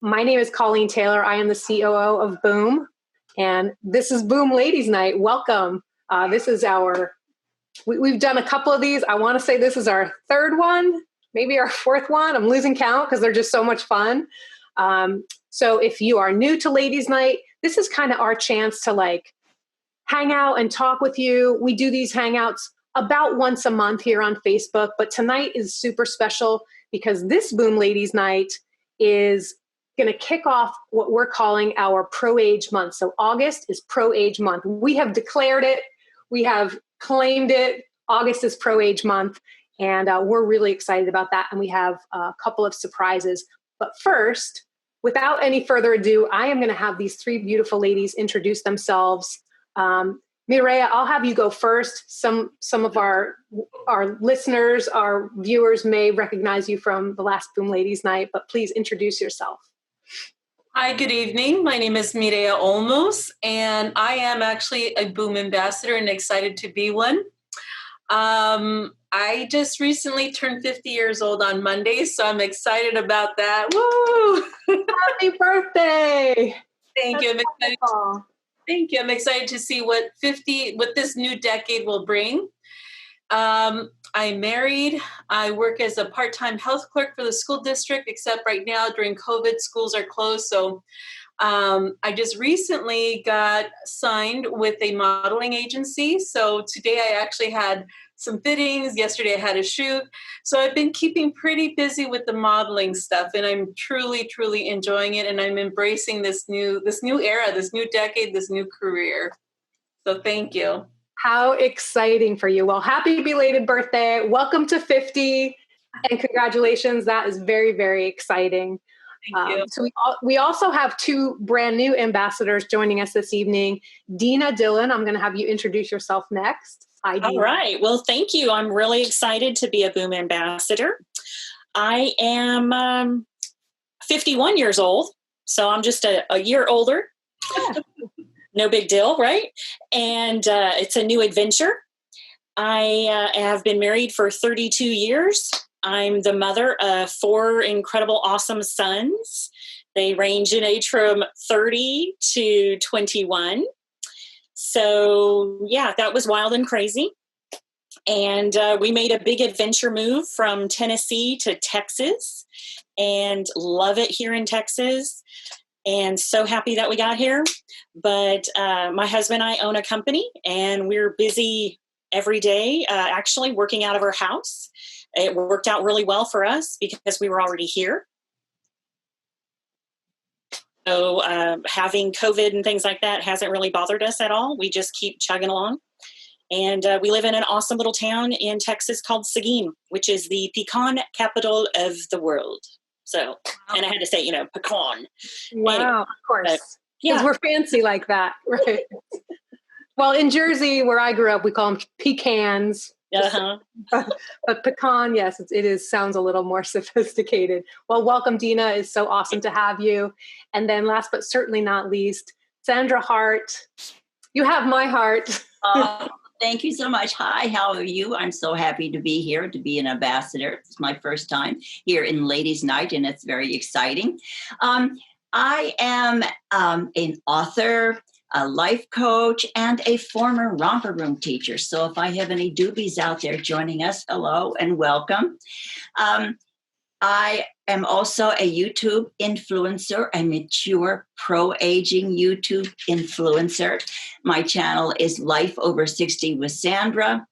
My name is Colleen Taylor. I am the COO of Boom, and this is Boom Ladies Night. Welcome. This is we've done a couple of these. I want to say this is our third one, maybe our fourth one. I'm losing count because they're just so much fun. So if you are new to Ladies Night, this is kind of our chance to hang out and talk with you. We do these hangouts about once a month here on Facebook, but tonight is super special because this Boom Ladies Night is going to kick off what we're calling our Pro-Age Month. So August is Pro-Age Month. We have declared it. We have claimed it. August is Pro-Age Month, and we're really excited about that. And we have a couple of surprises. But first, without any further ado, I am going to have these three beautiful ladies introduce themselves. Mireya, I'll have you go first. Some of our listeners, our viewers may recognize you from the last Boom Ladies Night, but please introduce yourself. Hi, good evening. My name is Mireya Olmos, and I am actually a Boom ambassador and excited to be one. I just recently turned 50 years old on Monday, so I'm excited about that. Woo! Happy birthday! Thank you. Thank you. I'm excited to see what this new decade will bring. I'm married. I work as a part-time health clerk for the school district, except right now during COVID, schools are closed. So I just recently got signed with a modeling agency. So today I actually had some fittings. Yesterday I had a shoot. So I've been keeping pretty busy with the modeling stuff, and I'm truly, truly enjoying it. And I'm embracing this new era, this new decade, this new career. So thank you. How exciting for you. Well, happy belated birthday. Welcome to 50 and congratulations. That is very, very exciting. Thank you. So we also have two brand new ambassadors joining us this evening. Dina, Dylan, I'm going to have you introduce yourself next. Hi, Dina. All right. Well, thank you. I'm really excited to be a Boom ambassador. I am 51 years old, so I'm just a year older. Yeah. No big deal, right? And it's a new adventure. I have been married for 32 years. I'm the mother of 4 incredible, awesome sons. They range in age from 30 to 21. So, yeah, that was wild and crazy. And we made a big adventure move from Tennessee to Texas and love it here in Texas. And so happy that we got here. But my husband and I own a company, and we're busy every day, actually working out of our house. It worked out really well for us because we were already here. So having COVID and things like that hasn't really bothered us at all. We just keep chugging along. And we live in an awesome little town in Texas called Seguin, which is the pecan capital of the world. So, and I had to say, pecan. Wow, anyway, of course. Yeah, we're fancy like that, right? Well, in Jersey, where I grew up, we call them pecans. Uh-huh. But pecan, yes, sounds a little more sophisticated. Well, welcome, Dina. It's so awesome to have you. And then last but certainly not least, Sandra Hart. You have my heart. Thank you so much. Hi, how are you? I'm so happy to be here, to be an ambassador. It's my first time here in Ladies Night, and it's very exciting. I am an author, a life coach, and a former romper room teacher. So if I have any doobies out there joining us, hello and welcome. I am also a YouTube influencer, a mature pro-aging YouTube influencer. My channel is Life Over 60 with Sandra,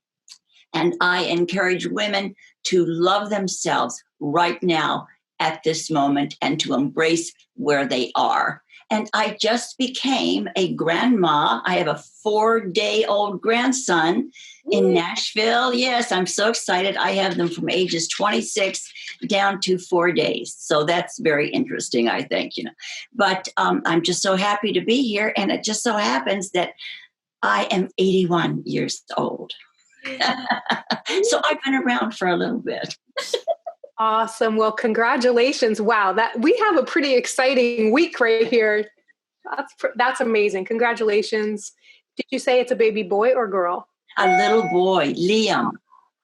and I encourage women to love themselves right now at this moment and to embrace where they are. And I just became a grandma. I have a 4-day-old grandson in Nashville. Yes, I'm so excited. I have them from ages 26 down to 4 days. So that's very interesting, I think, But I'm just so happy to be here. And it just so happens that I am 81 years old. So I've been around for a little bit. Awesome. Well, congratulations. Wow. We have a pretty exciting week right here. That's amazing. Congratulations. Did you say it's a baby boy or girl? A little boy, Liam.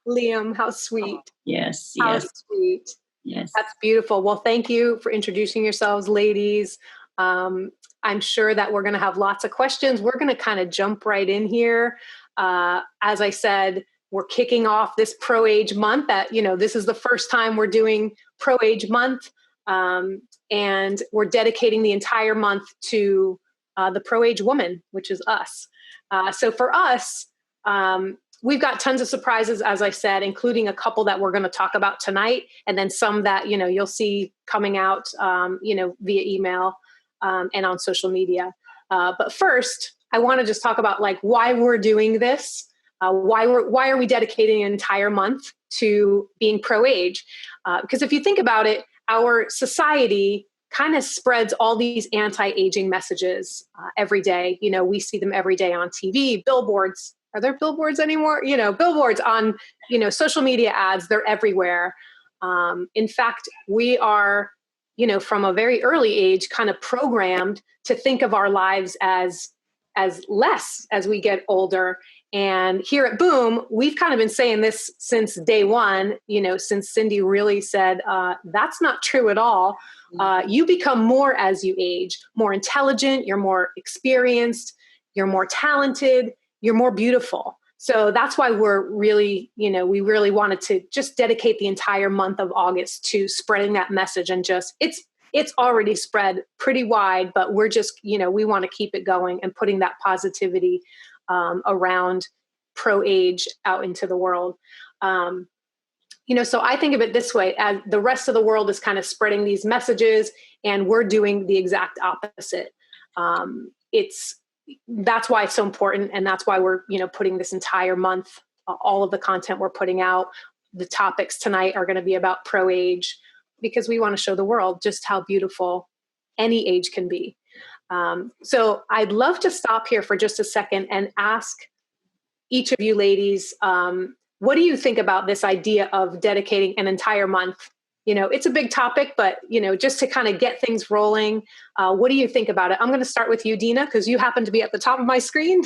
Liam, how sweet. Yes, How yes. sweet. Yes. That's beautiful. Well, thank you for introducing yourselves, ladies. I'm sure that we're going to have lots of questions. We're going to kind of jump right in here. As I said, we're kicking off this Pro Age month. This is the first time we're doing Pro Age month, and we're dedicating the entire month to the Pro Age woman, which is us. So for us, we've got tons of surprises, as I said, including a couple that we're going to talk about tonight, and then some that, you'll see coming out, via email and on social media. But first, I want to just talk about why we're doing this. Why are we dedicating an entire month to being pro-age? Because if you think about it, our society kind of spreads all these anti-aging messages every day. We see them every day on TV, billboards. Are there billboards anymore? Billboards on, social media ads, they're everywhere. In fact, we are, from a very early age, kind of programmed to think of our lives as less as we get older. And here at Boom, we've kind of been saying this since day one, since Cindy really said, that's not true at all. You become more as you age, more intelligent, you're more experienced, you're more talented, you're more beautiful. So that's why we're really, we really wanted to just dedicate the entire month of August to spreading that message, and it's already spread pretty wide, but we're just, we want to keep it going and putting that positivity around pro-age out into the world. So I think of it this way, as the rest of the world is kind of spreading these messages and we're doing the exact opposite. That's why it's so important. And that's why we're, putting this entire month, all of the content we're putting out. The topics tonight are going to be about pro-age, because we want to show the world just how beautiful any age can be. So I'd love to stop here for just a second and ask each of you ladies, what do you think about this idea of dedicating an entire month? It's a big topic, but, just to kind of get things rolling, what do you think about it? I'm going to start with you, Dina, because you happen to be at the top of my screen.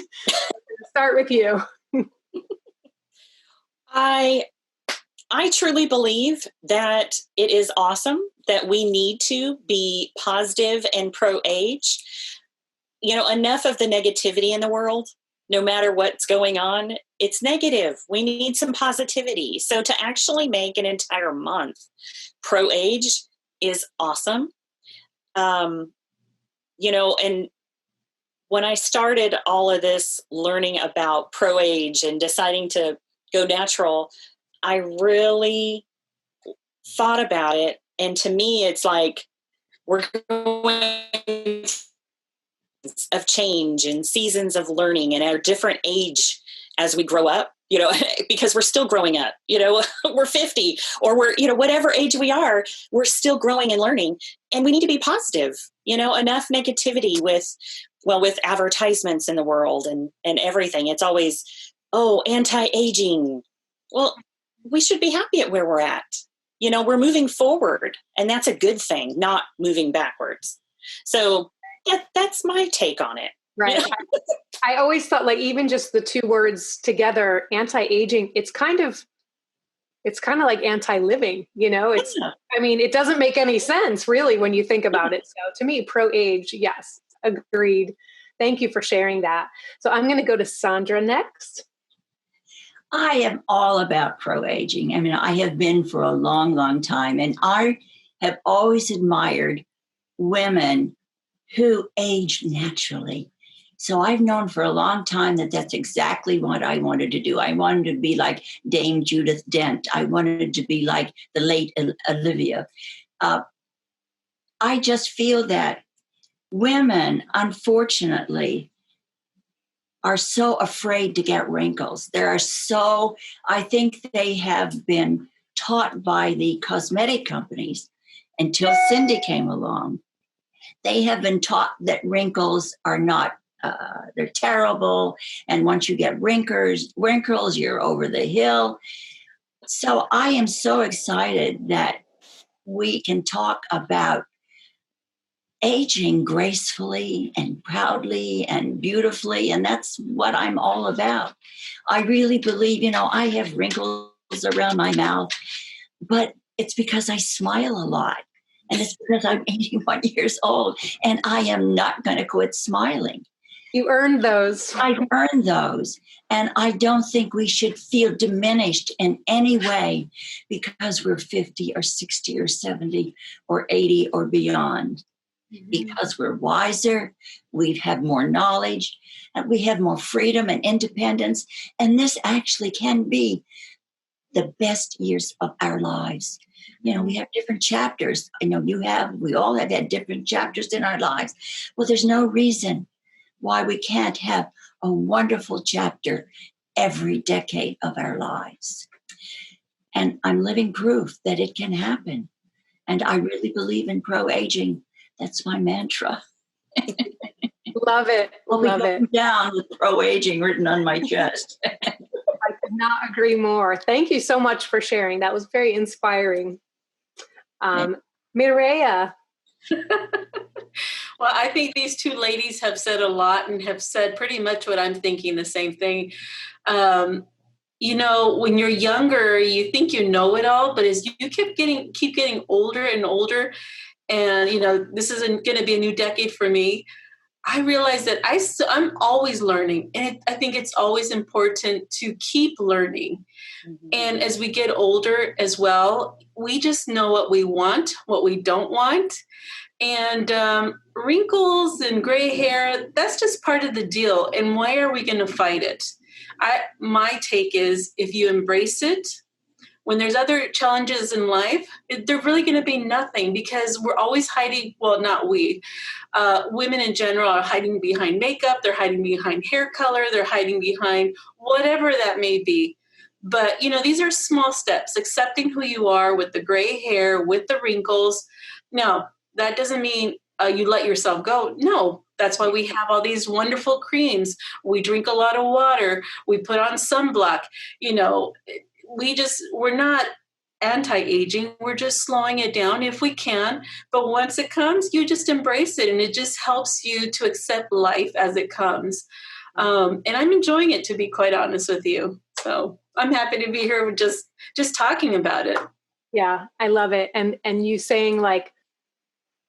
Start with you. I truly believe that it is awesome that we need to be positive and pro-age. Enough of the negativity in the world. No matter what's going on, it's negative. We need some positivity. So to actually make an entire month pro-age is awesome. And when I started all of this learning about pro-age and deciding to go natural, I really thought about it. And to me, it's like we're going of change and seasons of learning and our different age as we grow up, because we're still growing up, we're 50 or we're, whatever age we are, we're still growing and learning, and we need to be positive, enough negativity with advertisements in the world and everything. It's always, anti-aging. Well, we should be happy at where we're at. We're moving forward, and that's a good thing, not moving backwards. So that's my take on it. Right. I always thought even just the two words together, anti-aging, it's kind of like anti-living, it doesn't make any sense really when you think about it. So to me, pro-age, yes, agreed. Thank you for sharing that. So I'm going to go to Sandra next. I am all about pro-aging. I have been for a long, long time, and I have always admired women who age naturally. So I've known for a long time that that's exactly what I wanted to do. I wanted to be like Dame Judith Dent. I wanted to be like the late Olivia. I just feel that women, unfortunately, are so afraid to get wrinkles. I think they have been taught by the cosmetic companies until Cindy came along. They have been taught that wrinkles are not, they're terrible. And once you get wrinkles, you're over the hill. So I am so excited that we can talk about aging gracefully and proudly and beautifully. And that's what I'm all about. I really believe, I have wrinkles around my mouth, but It's because I smile a lot. And it's because I'm 81 years old and I am not going to quit smiling. You earned those. I've earned those. And I don't think we should feel diminished in any way because we're 50 or 60 or 70 or 80 or beyond. Mm-hmm. Because we're wiser, we have more knowledge, and we have more freedom and independence. And this actually can be the best years of our lives. You know, we have different chapters. I know we all have had different chapters in our lives. Well, there's no reason why we can't have a wonderful chapter every decade of our lives. And I'm living proof that it can happen. And I really believe in pro-aging. That's my mantra. Love it. Love it. Down with pro-aging written on my chest. I could not agree more. Thank you so much for sharing. That was very inspiring. Mireya. Well, I think these two ladies have said a lot and have said pretty much what I'm thinking, the same thing. You know, when you're younger, you think you know it all, but as you keep getting older and older, and, you know, this isn't going to be a new decade for me, I realize that I'm always learning. And I think it's always important to keep learning. Mm-hmm. And as we get older as well, we just know what we want, what we don't want. And wrinkles and gray hair, that's just part of the deal. And why are we going to fight it? My take is if you embrace it, when there's other challenges in life, they're really going to be nothing because we're always hiding. Well, not we. Women in general are hiding behind makeup. They're hiding behind hair color. They're hiding behind whatever that may be. But, you know, these are small steps, accepting who you are with the gray hair, with the wrinkles. Now, that doesn't mean you let yourself go. No, that's why we have all these wonderful creams. We drink a lot of water. We put on sunblock. You know, we're not anti-aging. We're just slowing it down if we can. But once it comes, you just embrace it. And it just helps you to accept life as it comes. And I'm enjoying it, to be quite honest with you. So I'm happy to be here just talking about it. Yeah, I love it. And you saying like,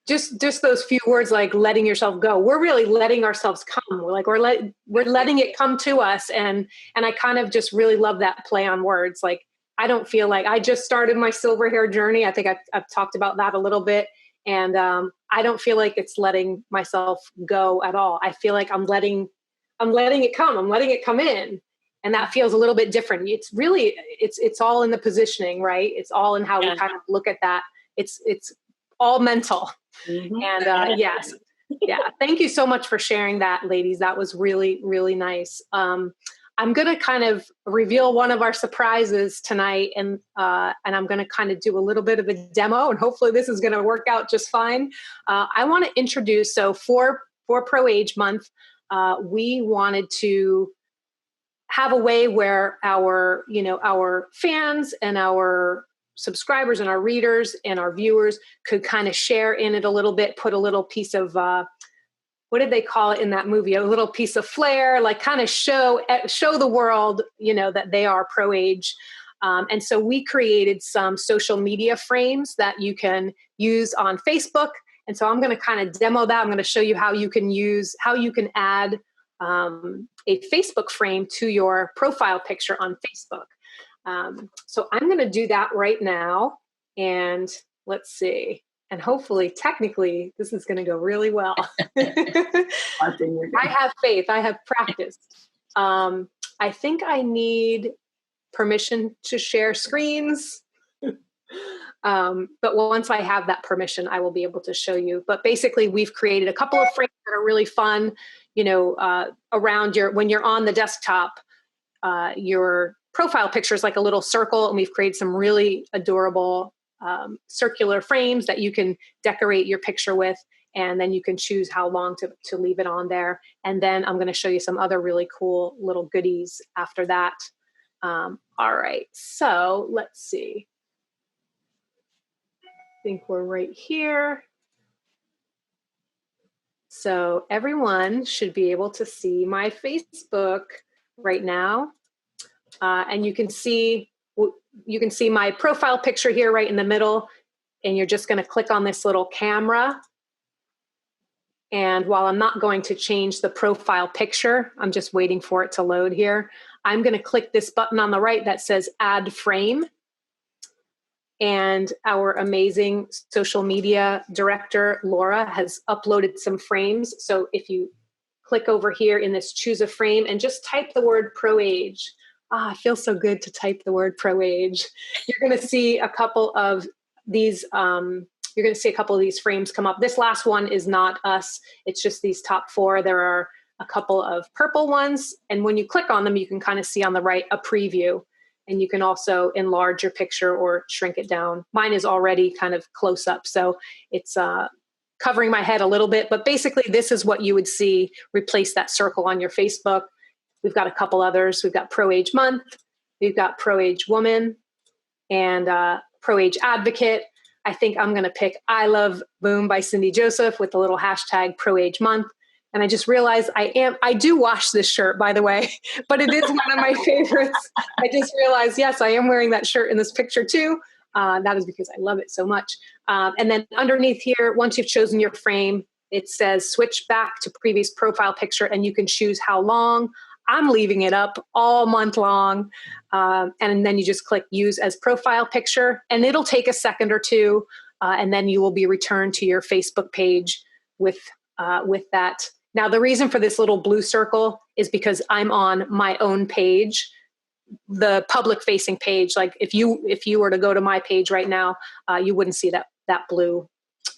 just those few words, like letting yourself go. We're really letting ourselves come. We're letting it come to us. And I kind of just really love that play on words. Like, I don't feel like I just started my silver hair journey. I think I've talked about that a little bit. And I don't feel like it's letting myself go at all. I feel like I'm letting it come. I'm letting it come in. And that feels a little bit different. It's really, it's all in the positioning, right? It's all in how we kind of look at that. It's all mental. Mm-hmm. And yes. Yeah. Thank you so much for sharing that, ladies. That was really, really nice. I'm going to kind of reveal one of our surprises tonight, and I'm going to kind of do a little bit of a demo, and hopefully this is going to work out just fine. I want to introduce, so for Pro Age Month, we wanted to have a way where our fans and our subscribers and our readers and our viewers could kind of share in it a little bit, put a little piece of, what did they call it in that movie? A little piece of flair, like kind of show the world, that they are pro-age. And so we created some social media frames that you can use on Facebook. And so I'm going to kind of demo that. I'm going to show you how you can add a Facebook frame to your profile picture on Facebook. So I'm going to do that right now, and let's see. And hopefully, technically, this is going to go really well. I have faith. I have practiced. I think I need permission to share screens. But once I have that permission, I will be able to show you. But basically, we've created a couple of frames that are really fun, around when you're on the desktop, your profile picture is like a little circle, and we've created some really adorable circular frames that you can decorate your picture with, and then you can choose how long to leave it on there. And then I'm going to show you some other really cool little goodies after that. All right, so let's see. I think we're right here. So everyone should be able to see my Facebook right now. And you can see you can see my profile picture here right in the middle, and you're just going to click on this little camera. And while I'm not going to change the profile picture, I'm just waiting for it to load here. I'm going to click this button on the right that says Add Frame. And our amazing social media director, Laura, has uploaded some frames. So if you click over here in this Choose a Frame and just type the word Pro Age. It feels so good to type the word Pro Age. You're going to see a couple of these frames come up. This last one is not us. It's just these top 4. There are a couple of purple ones. And when you click on them, you can kind of see on the right a preview. And you can also enlarge your picture or shrink it down. Mine is already kind of close up, so it's covering my head a little bit. But basically, this is what you would see. Replace that circle on your Facebook. We've got a couple others. We've got Pro Age Month. We've got Pro Age Woman and Pro Age Advocate. I think I'm going to pick I Love Boom by Cindy Joseph with the little hashtag Pro Age Month. And I just realized I do wash this shirt, by the way, but it is one of my favorites. I just realized, yes, I am wearing that shirt in this picture too. That is because I love it so much. And then underneath here, once you've chosen your frame, it says switch back to previous profile picture, and you can choose how long. I'm leaving it up all month long. And then you just click use as profile picture, and it'll take a second or two. And then you will be returned to your Facebook page with that. Now, the reason for this little blue circle is because I'm on my own page, the public facing page. Like if you were to go to my page right now, you wouldn't see that blue.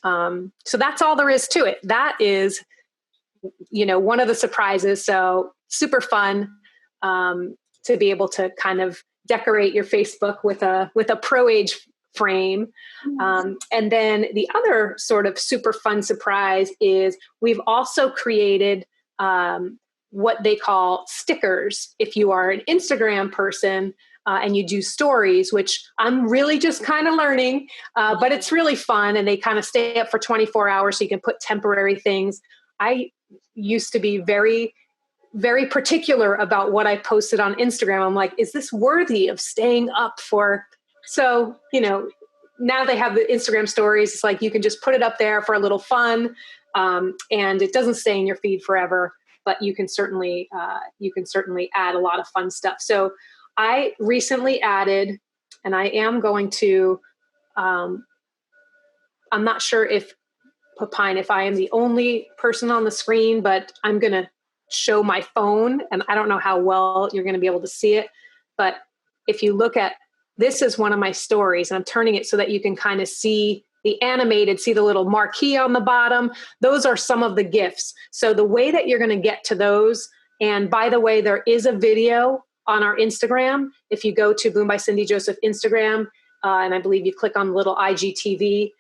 So that's all there is to it. That is, one of the surprises. So super fun to be able to kind of decorate your Facebook with a Pro Age frame. And then the other sort of super fun surprise is we've also created what they call stickers. If you are an Instagram person and you do stories, which I'm really just kind of learning, but it's really fun, and they kind of stay up for 24 hours, so you can put temporary things. I used to be very, very particular about what I posted on Instagram. I'm like, is this worthy of staying up for? So, now they have the Instagram stories. It's like you can just put it up there for a little fun, and it doesn't stay in your feed forever. But you can certainly add a lot of fun stuff. So I recently added, and I am going to. I'm not sure if Papine, if I am the only person on the screen, but I'm going to show my phone, and I don't know how well you're going to be able to see it, but if you look at. This is one of my stories, and I'm turning it so that you can kind of see the animated, see the little marquee on the bottom. Those are some of the gifts. So the way that you're going to get to those, and by the way, there is a video on our Instagram. If you go to Boom by Cindy Joseph Instagram, and I believe you click on the little IGTV,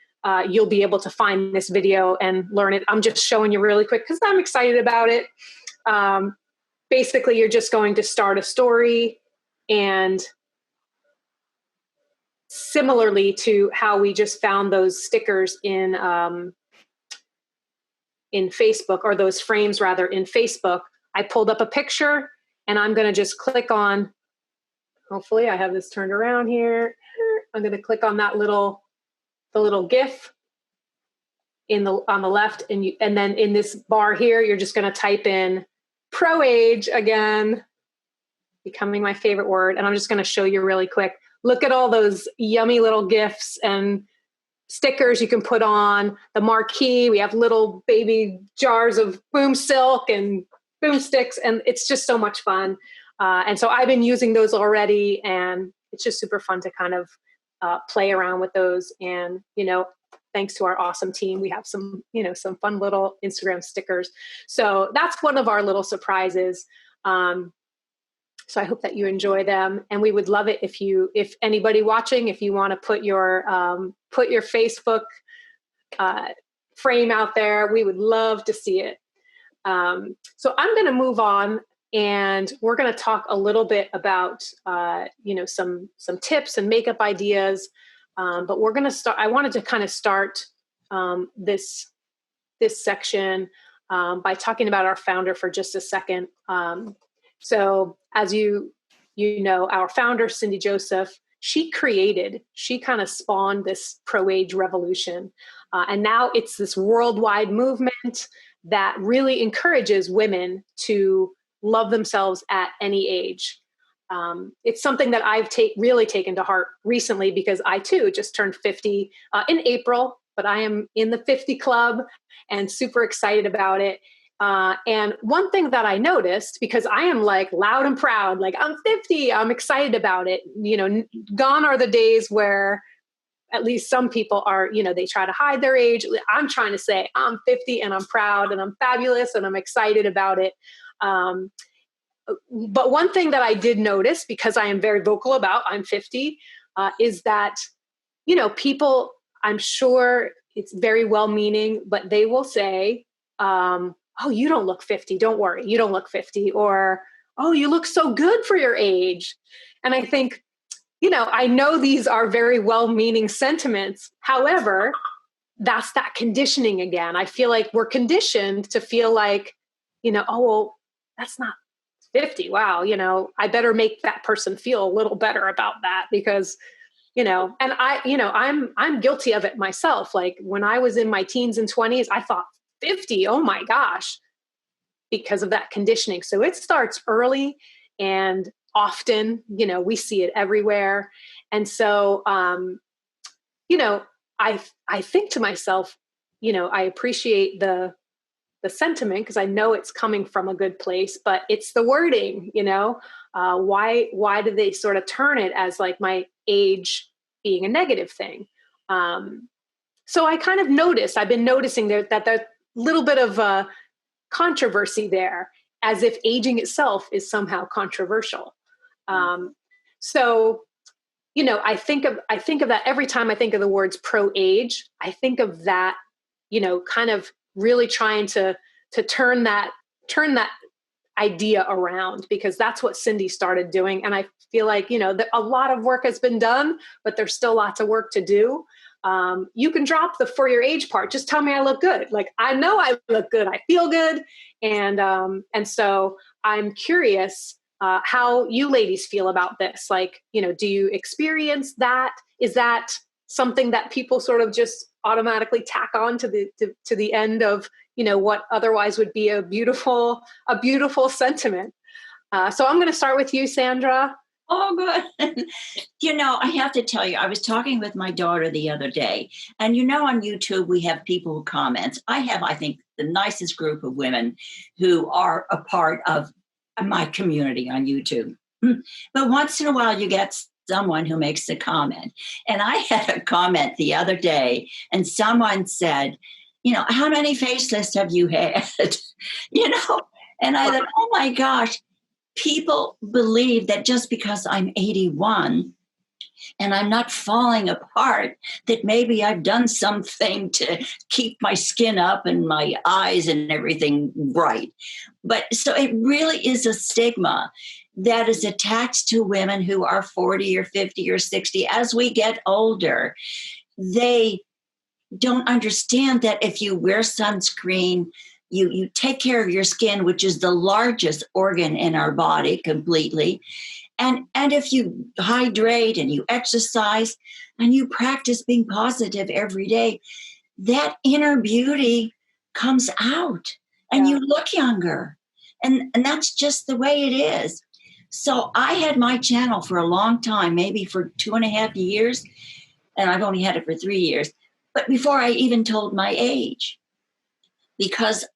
you'll be able to find this video and learn it. I'm just showing you really quick because I'm excited about it. Basically, you're just going to start a story, and similarly to how we just found those stickers in Facebook, or those frames rather in Facebook, I pulled up a picture, and I'm going to just click on, hopefully I have this turned around here. I'm going to click on that the little GIF on the left. And then in this bar here, you're just going to type in Pro Age again, becoming my favorite word. And I'm just going to show you really quick. Look at all those yummy little gifts and stickers you can put on the marquee. We have little baby jars of Boomsilk and Boomsticks, and it's just so much fun. And so I've been using those already, and it's just super fun to kind of play around with those. And, thanks to our awesome team, we have some fun little Instagram stickers. So that's one of our little surprises. So I hope that you enjoy them, and we would love it if anybody watching, if you want to put your Facebook frame out there, we would love to see it. So I'm going to move on, and we're going to talk a little bit about some tips and makeup ideas. But we're going to start. I wanted to kind of start this section by talking about our founder for just a second. So as you know, our founder, Cindy Joseph, she kind of spawned this pro-age revolution. And now it's this worldwide movement that really encourages women to love themselves at any age. It's something that I've really taken to heart recently, because I too just turned 50 in April, but I am in the 50 club and super excited about it. And one thing that I noticed, because I am like loud and proud, like I'm 50, I'm excited about it. Gone are the days where at least some people are, they try to hide their age. I'm trying to say I'm 50 and I'm proud and I'm fabulous and I'm excited about it. But one thing that I did notice, because I am very vocal about I'm 50, is that, people, I'm sure it's very well-meaning, but they will say, oh, you don't look 50. Don't worry. You don't look 50. Or, oh, you look so good for your age. And I think, I know these are very well-meaning sentiments. However, that's that conditioning again. I feel like we're conditioned to feel like, oh, well, that's not 50. Wow. I better make that person feel a little better about that, because, and I'm guilty of it myself. Like when I was in my teens and 20s, I thought 50, oh my gosh, because of that conditioning. So it starts early and often, we see it everywhere. And so, I think to myself, I appreciate the sentiment, because I know it's coming from a good place, but it's the wording, why do they sort of turn it as like my age being a negative thing? So I kind of I've been noticing that there's a little bit of a controversy there, as if aging itself is somehow controversial. So, I think of that every time I think of the words pro-age. I think of that, kind of really trying to turn that idea around, because that's what Cindy started doing. And I feel like, a lot of work has been done, but there's still lots of work to do. You can drop the for your age part. Just tell me I look good. Like, I know I look good. I feel good. And so I'm curious how you ladies feel about this. Like, do you experience that? Is that something that people sort of just automatically tack on to the end of, what otherwise would be a beautiful sentiment? So I'm going to start with you, Sandra. Oh, good. I have to tell you, I was talking with my daughter the other day, and on YouTube, we have people who comment. I have, I think, the nicest group of women who are a part of my community on YouTube. But once in a while, you get someone who makes a comment. And I had a comment the other day, and someone said, how many facelifts have you had? And I thought, oh my gosh, people believe that just because I'm 81 and I'm not falling apart, that maybe I've done something to keep my skin up and my eyes and everything right. But so it really is a stigma that is attached to women who are 40 or 50 or 60. As we get older, they don't understand that if you wear sunscreen, you take care of your skin, which is the largest organ in our body completely. And if you hydrate and you exercise and you practice being positive every day, that inner beauty comes out and you look younger. And that's just the way it is. So I had my channel for a long time, maybe for 2.5 years, and I've only had it for 3 years. But before I even told my age, because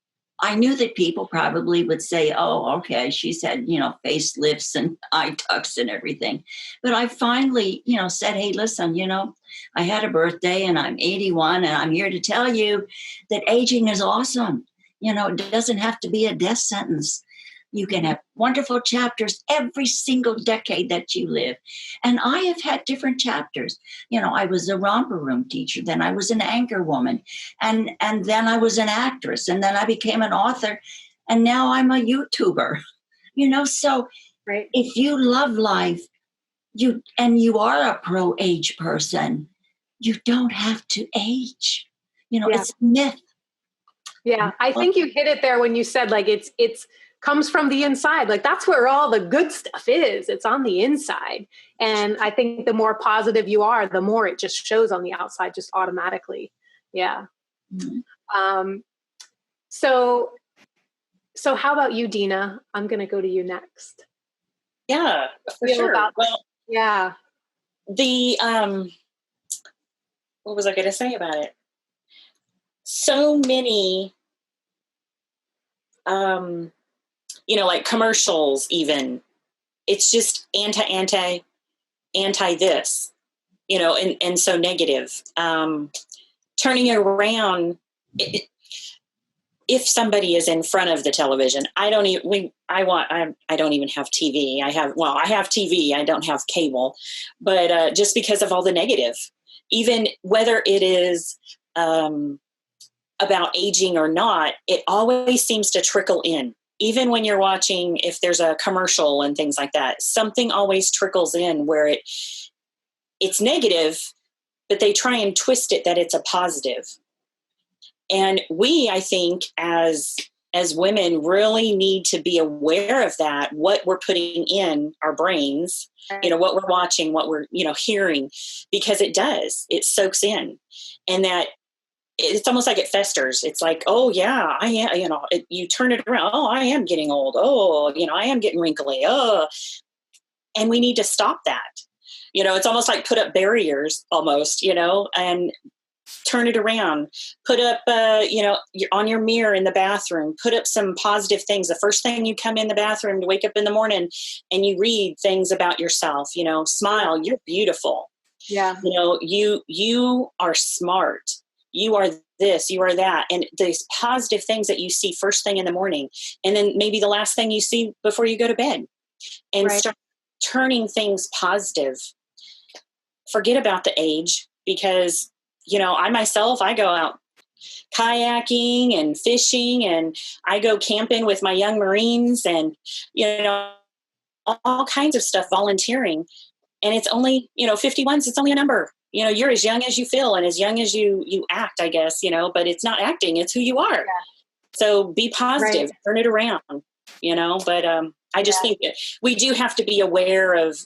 I knew that people probably would say, oh, okay, she's had, facelifts and eye tucks and everything. But I finally, said, hey, listen, I had a birthday and I'm 81 and I'm here to tell you that aging is awesome. It doesn't have to be a death sentence. You can have wonderful chapters every single decade that you live. And I have had different chapters. I was a romper room teacher. Then I was an anchor woman. And then I was an actress. And then I became an author. And now I'm a YouTuber. So right. If you love life, you are a pro-age person, you don't have to age. It's a myth. Yeah, I think you hit it there when you said like it's comes from the inside. Like that's where all the good stuff is. It's on the inside. And I think the more positive you are, the more it just shows on the outside, just automatically. Yeah. Mm-hmm. So how about you, Dina? I'm going to go to you next. Yeah, for sure. Well, yeah. What was I going to say about it? So many, like commercials even, it's just anti this, and so negative. Turning it around, if somebody is in front of the television, I don't even have TV. I have TV. I don't have cable, but just because of all the negative, even whether it is about aging or not, it always seems to trickle in. Even when you're watching, if there's a commercial and things like that, something always trickles in where it's negative, but they try and twist it that it's a positive. And we, I think, as women, really need to be aware of that, what we're putting in our brains, what we're watching, what we're, hearing, because it soaks in. And that it's almost like it festers. It's like, oh yeah, I am, you turn it around. Oh, I am getting old. Oh, I am getting wrinkly. Oh, and we need to stop that. It's almost like put up barriers almost, and turn it around, put up, on your mirror in the bathroom, put up some positive things. The first thing you come in the bathroom to wake up in the morning and you read things about yourself, smile, you're beautiful. Yeah. You are smart. You are this, you are that. And these positive things that you see first thing in the morning, and then maybe the last thing you see before you go to bed, and start turning things positive. Forget about the age, because I myself, I go out kayaking and fishing, and I go camping with my young Marines, and, all kinds of stuff, volunteering. And it's only, 51s, it's only a number. You're as young as you feel and as young as you act, I guess, but it's not acting, it's who you are. Yeah. So be positive, turn it around, but I just think we do have to be aware of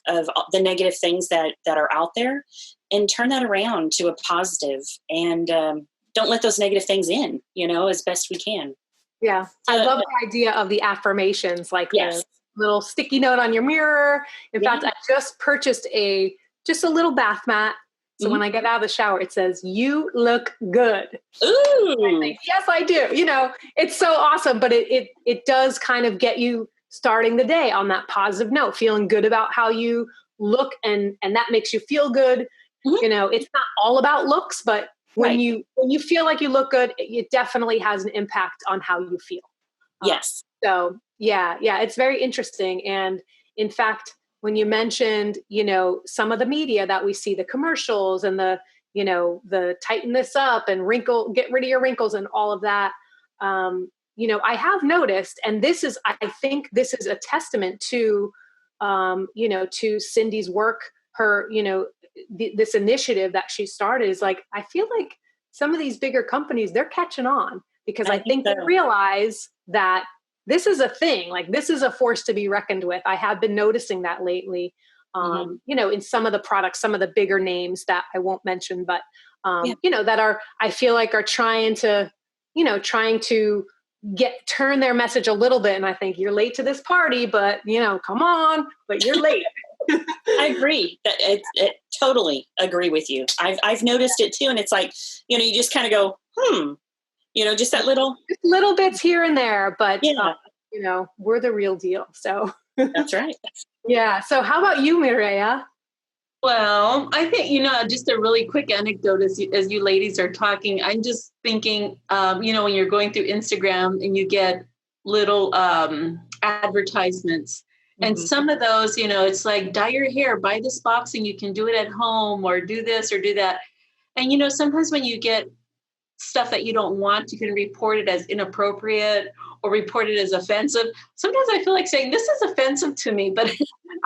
the negative things that are out there, and turn that around to a positive, and don't let those negative things in, as best we can. Yeah. I love the idea of the affirmations, like the little sticky note on your mirror. In fact, I just purchased just a little bath mat. So when I get out of the shower, it says, "You look good." Ooh. I think, yes, I do. It's so awesome, but it does kind of get you starting the day on that positive note, feeling good about how you look, and that makes you feel good. Mm-hmm. It's not all about looks, but when you feel like you look good, it definitely has an impact on how you feel. Yes. So yeah, it's very interesting. And in fact, when you mentioned, some of the media that we see, the commercials and the tighten this up and get rid of your wrinkles and all of that, I have noticed, and I think this is a testament to, to Cindy's work, her, this initiative that she started is like, I feel like some of these bigger companies, they're catching on, because I think they realize that this is a thing, like this is a force to be reckoned with. I have been noticing that lately, in some of the products, some of the bigger names that I won't mention, but, that I feel like are trying to turn their message a little bit. And I think you're late to this party, but come on, but you're late. I agree. Totally agree with you. I've noticed it too. And it's like, you just kind of go, just that little bits here and there, but we're the real deal. So that's right. Yeah. So how about you, Mireya? Well, I think, just a really quick anecdote as you ladies are talking, I'm just thinking, when you're going through Instagram and you get little advertisements, and some of those, it's like, dye your hair, buy this box and you can do it at home, or do this or do that. And, sometimes when you get stuff that you don't want, you can report it as inappropriate or report it as offensive. Sometimes I feel like saying, this is offensive to me, but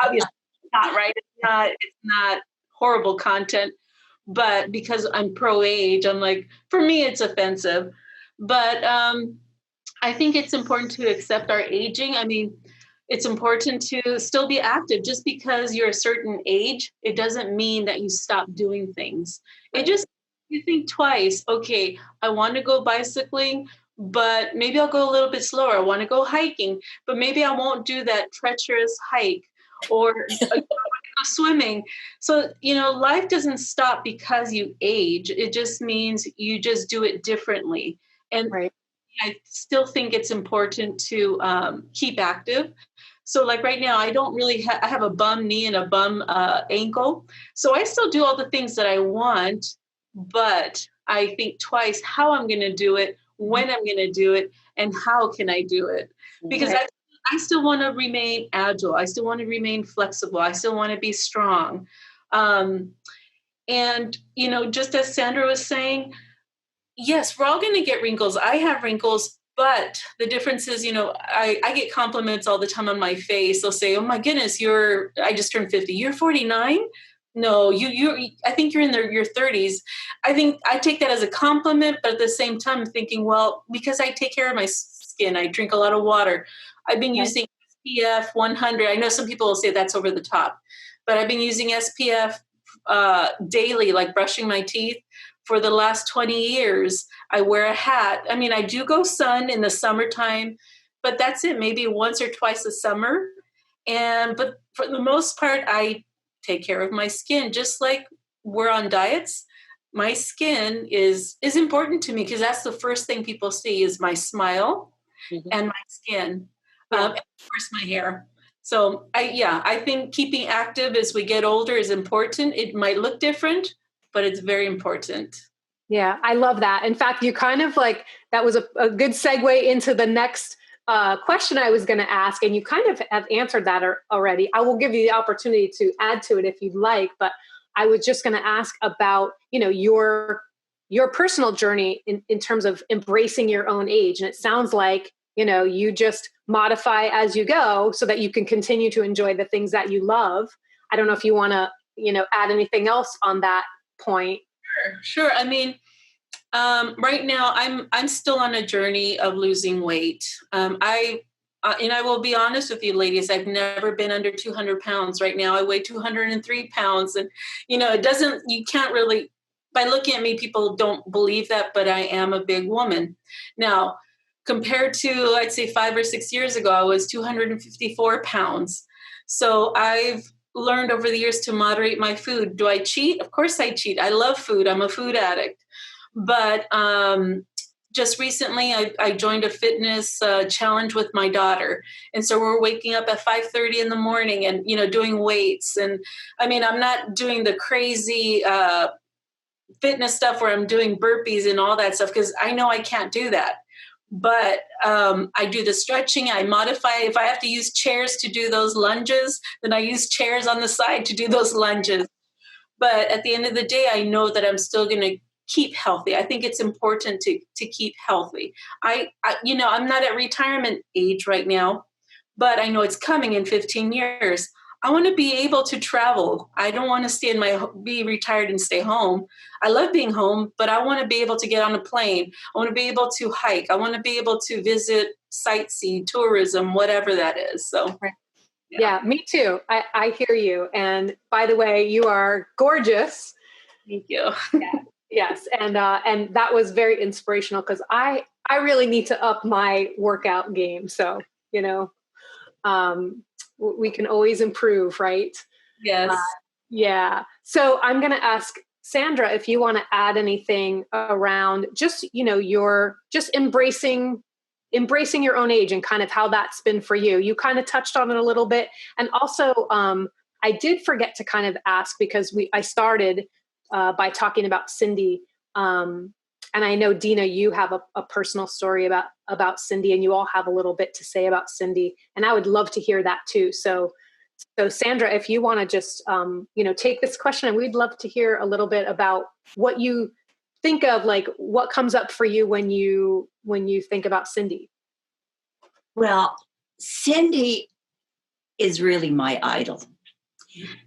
obviously not, right? It's not horrible content, but because I'm pro-age, I'm like, for me, it's offensive. But I think it's important to accept our aging. I mean, it's important to still be active. Just because you're a certain age, it doesn't mean that you stop doing things. It just, you think twice, okay, I want to go bicycling, but maybe I'll go a little bit slower. I want to go hiking, but maybe I won't do that treacherous hike, or I want to go swimming. So, life doesn't stop because you age. It just means you just do it differently. And Right. I still think it's important to keep active. So like right now, I don't really I have a bum knee and a bum ankle. So I still do all the things that I want, but I think twice how I'm going to do it, when I'm going to do it, and how can I do it? Because Right. I still want to remain agile. I still want to remain flexible. I still want to be strong. And, just as Sandra was saying, yes, we're all going to get wrinkles. I have wrinkles, but the difference is, I get compliments all the time on my face. They'll say, "Oh my goodness, I just turned 50. You're 49? No, I think you're in your 30s." I think I take that as a compliment, but at the same time, I'm thinking, well, because I take care of my skin, I drink a lot of water. I've been using SPF 100. I know some people will say that's over the top, but I've been using SPF daily, like brushing my teeth. For the last 20 years, I wear a hat. I mean, I do go sun in the summertime, but that's it, maybe once or twice a summer. But for the most part, I take care of my skin. Just like we're on diets, my skin is important to me, because that's the first thing people see is my smile and my skin, and of course my hair. So I think keeping active as we get older is important. It might look different, but it's very important. Yeah, I love that. In fact, you kind of that was a good segue into the next question I was going to ask, and you kind of have answered that already. I will give you the opportunity to add to it if you'd like, but I was just going to ask about, your personal journey in terms of embracing your own age. And it sounds like, you just modify as you go so that you can continue to enjoy the things that you love. I don't know if you want to, add anything else on that point. Sure. I mean, right now I'm still on a journey of losing weight. And I will be honest with you, ladies, I've never been under 200 pounds. Right now I weigh 203 pounds, and you can't really, by looking at me, people don't believe that, but I am a big woman. Now, compared to, I'd say 5 or 6 years ago, I was 254 pounds. So I've learned over the years to moderate my food. Do I cheat? Of course I cheat. I love food. I'm a food addict. But just recently, I joined a fitness challenge with my daughter. And so we're waking up at 5:30 in the morning and, doing weights. And I mean, I'm not doing the crazy fitness stuff where I'm doing burpees and all that stuff, because I know I can't do that. But I do the stretching. I modify. If I have to use chairs to do those lunges, then I use chairs on the side to do those lunges. But at the end of the day, I know that I'm still going to keep healthy. I think it's important to keep healthy. I'm not at retirement age right now, but I know it's coming in 15 years. I want to be able to travel. I don't want to be retired and stay home. I love being home, but I want to be able to get on a plane. I want to be able to hike. I want to be able to visit, sightsee, tourism, whatever that is. So, yeah, me too. I hear you. And by the way, you are gorgeous. Thank you. Yeah. Yes. And that was very inspirational, because I really need to up my workout game. So, we can always improve, right? Yes. Yeah. So I'm going to ask Sandra if you want to add anything around just, your just embracing your own age and kind of how that's been for you. You kind of touched on it a little bit. And also, I did forget to kind of ask, because I started by talking about Cindy. And I know, Dina, you have a personal story about Cindy, and you all have a little bit to say about Cindy. And I would love to hear that too. So Sandra, if you want to just, take this question, and we'd love to hear a little bit about what you think of, like what comes up for you when you think about Cindy. Well, Cindy is really my idol,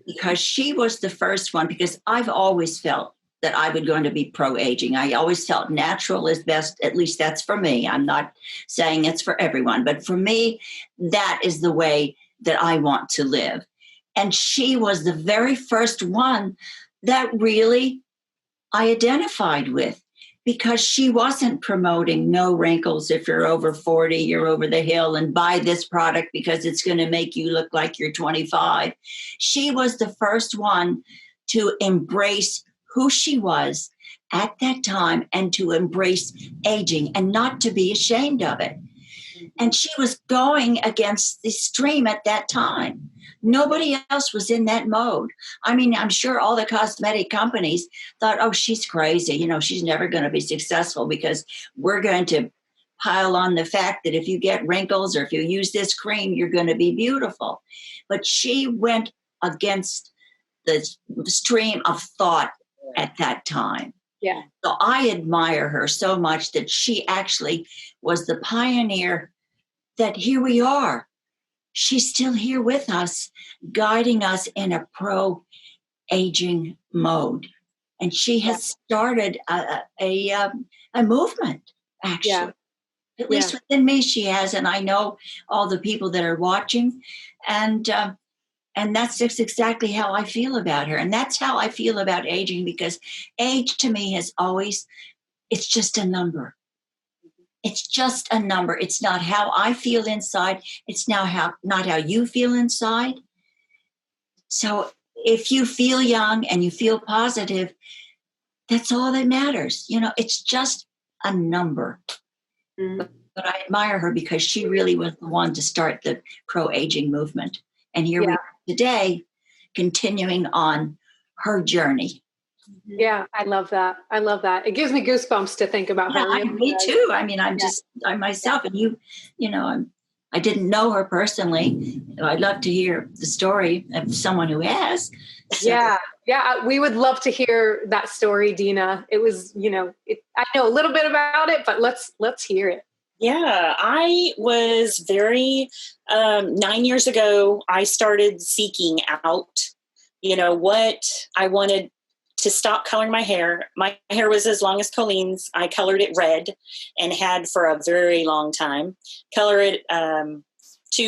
because she was the first one, because I've always felt that I would going to be pro-aging. I always felt natural is best. At least that's for me. I'm not saying it's for everyone, but for me, that is the way that I want to live. And she was the very first one that really I identified with, because she wasn't promoting no wrinkles. If you're over 40, you're over the hill, and buy this product because it's going to make you look like you're 25. She was the first one to embrace who she was at that time and to embrace aging and not to be ashamed of it. And she was going against the stream at that time. Nobody else was in that mode. I mean, I'm sure all the cosmetic companies thought, oh, she's crazy. You know, she's never going to be successful because we're going to pile on the fact that if you get wrinkles or if you use this cream, you're going to be beautiful. But she went against the stream of thought at that time. Yeah. So I admire her so much that she actually was the pioneer that here we are. She's still here with us, guiding us in a pro-aging mode. And she has started a movement, actually. Yeah. At least within me, she has. And I know all the people that are watching. And that's just exactly how I feel about her. And that's how I feel about aging, because age to me has always, it's just a number. It's just a number. It's not how I feel inside. It's not how you feel inside. So if you feel young and you feel positive, that's all that matters. You know, it's just a number. But I admire her because she really was the one to start the pro-aging movement. And here we are today, continuing on her journey. Yeah, I love that. I love that. It gives me goosebumps to think about her. Me too. I mean, I'm myself, and you know, I didn't know her personally. I'd love to hear the story of someone who has. So. Yeah. We would love to hear that story, Dina. It was, I know a little bit about it, but let's hear it. Yeah, I was 9 years ago, I started seeking out, what I wanted to stop coloring my hair. My hair was as long as Colleen's. I colored it red and had for a very long time. Color it 2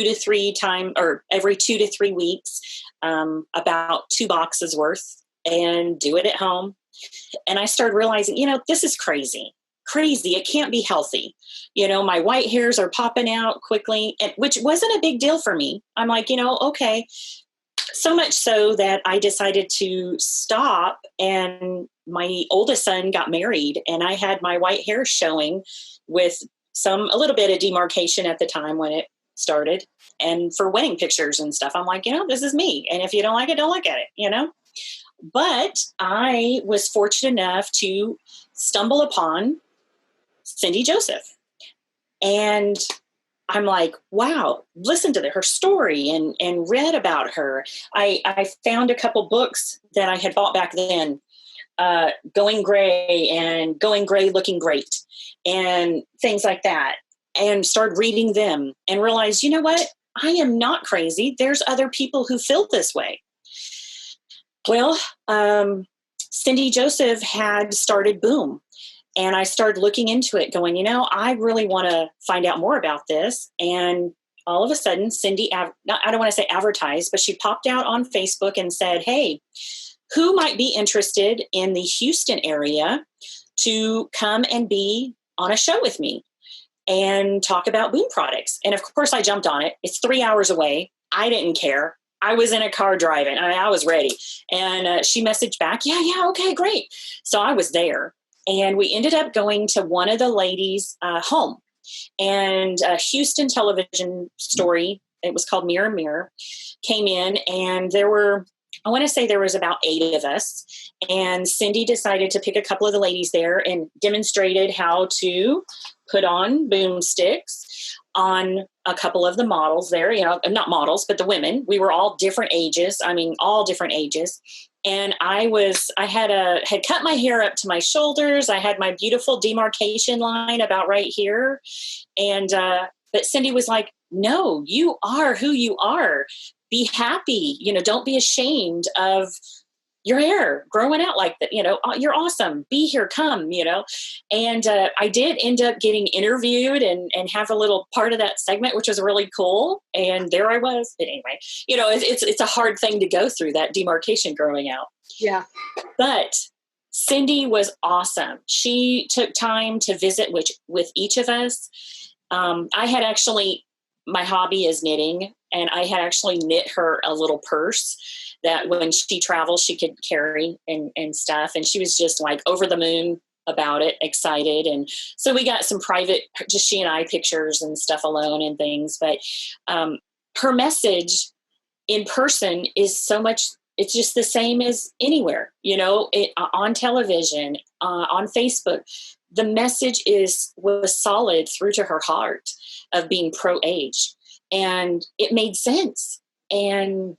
to 3 times, or every 2 to 3 weeks, about 2 boxes worth, and do it at home. And I started realizing, this is crazy. It can't be healthy. My white hairs are popping out quickly, which wasn't a big deal for me. I'm like, okay. So much so that I decided to stop, and my oldest son got married, and I had my white hair showing with a little bit of demarcation at the time when it started, and for wedding pictures and stuff. I'm like, this is me. And if you don't like it, don't look at it, But I was fortunate enough to stumble upon Cindy Joseph. And I'm like, wow, listen to her story and read about her. I found a couple books that I had bought back then, Going Gray and Going Gray Looking Great and things like that, and started reading them and realized, you know what? I am not crazy. There's other people who feel this way. Well, Cindy Joseph had started Boom. And I started looking into it going, I really want to find out more about this. And all of a sudden, Cindy, I don't want to say advertised, but she popped out on Facebook and said, hey, who might be interested in the Houston area to come and be on a show with me and talk about Boom products? And of course, I jumped on it. It's 3 hours away. I didn't care. I was in a car driving. I was ready. And she messaged back, yeah, okay, great. So I was there. And we ended up going to one of the ladies' home, and a Houston television story, it was called Mirror Mirror, came in, and there was about 8 of us. And Cindy decided to pick a couple of the ladies there and demonstrated how to put on Boomsticks on a couple of the models there, not models, but the women. We were all different ages. All different ages. And I had cut my hair up to my shoulders. I had my beautiful demarcation line about right here. And, but Cindy was like, no, you are who you are. Be happy. Don't be ashamed of, your hair growing out like that, you're awesome. Be here, come, And I did end up getting interviewed and have a little part of that segment, which was really cool. And there I was. But anyway, it's a hard thing to go through, that demarcation growing out. Yeah. But Cindy was awesome. She took time to visit with each of us. I had actually, my hobby is knitting, and I had actually knit her a little purse that when she travels, she could carry and stuff. And she was just like over the moon about it, excited. And so we got some private, just she and I, pictures and stuff alone and things. But her message in person is so much, it's just the same as anywhere, on television, on Facebook. The message was solid through to her heart of being pro-age, and it made sense. And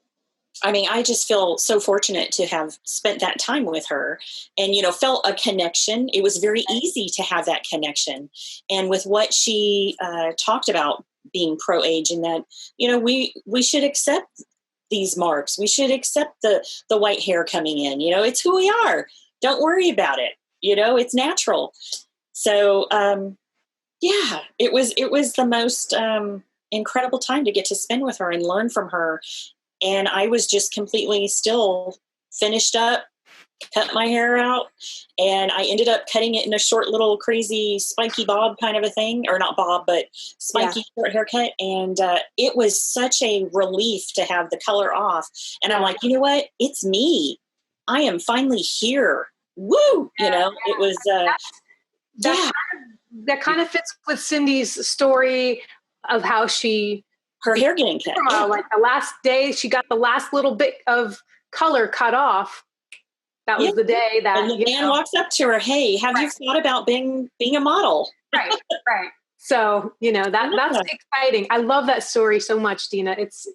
I mean, I just feel so fortunate to have spent that time with her and, felt a connection. It was very easy to have that connection. And with what she talked about being pro-age, and that, we should accept these marks. We should accept the white hair coming in. It's who we are. Don't worry about it. It's natural. So, it was the most incredible time to get to spend with her and learn from her. And I was just completely still finished up, cut my hair out, and I ended up cutting it in a short little crazy spiky bob kind of a thing, or not bob, but spiky short haircut. And it was such a relief to have the color off. And I'm like, you know what? It's me. I am finally here. Woo! It was, that kind of fits with Cindy's story of how her hair getting cut. Like the last day, she got the last little bit of color cut off. That was the day that and the man walks up to her. Hey, have you thought about being a model? Right. So that's exciting. I love that story so much, Dina. It's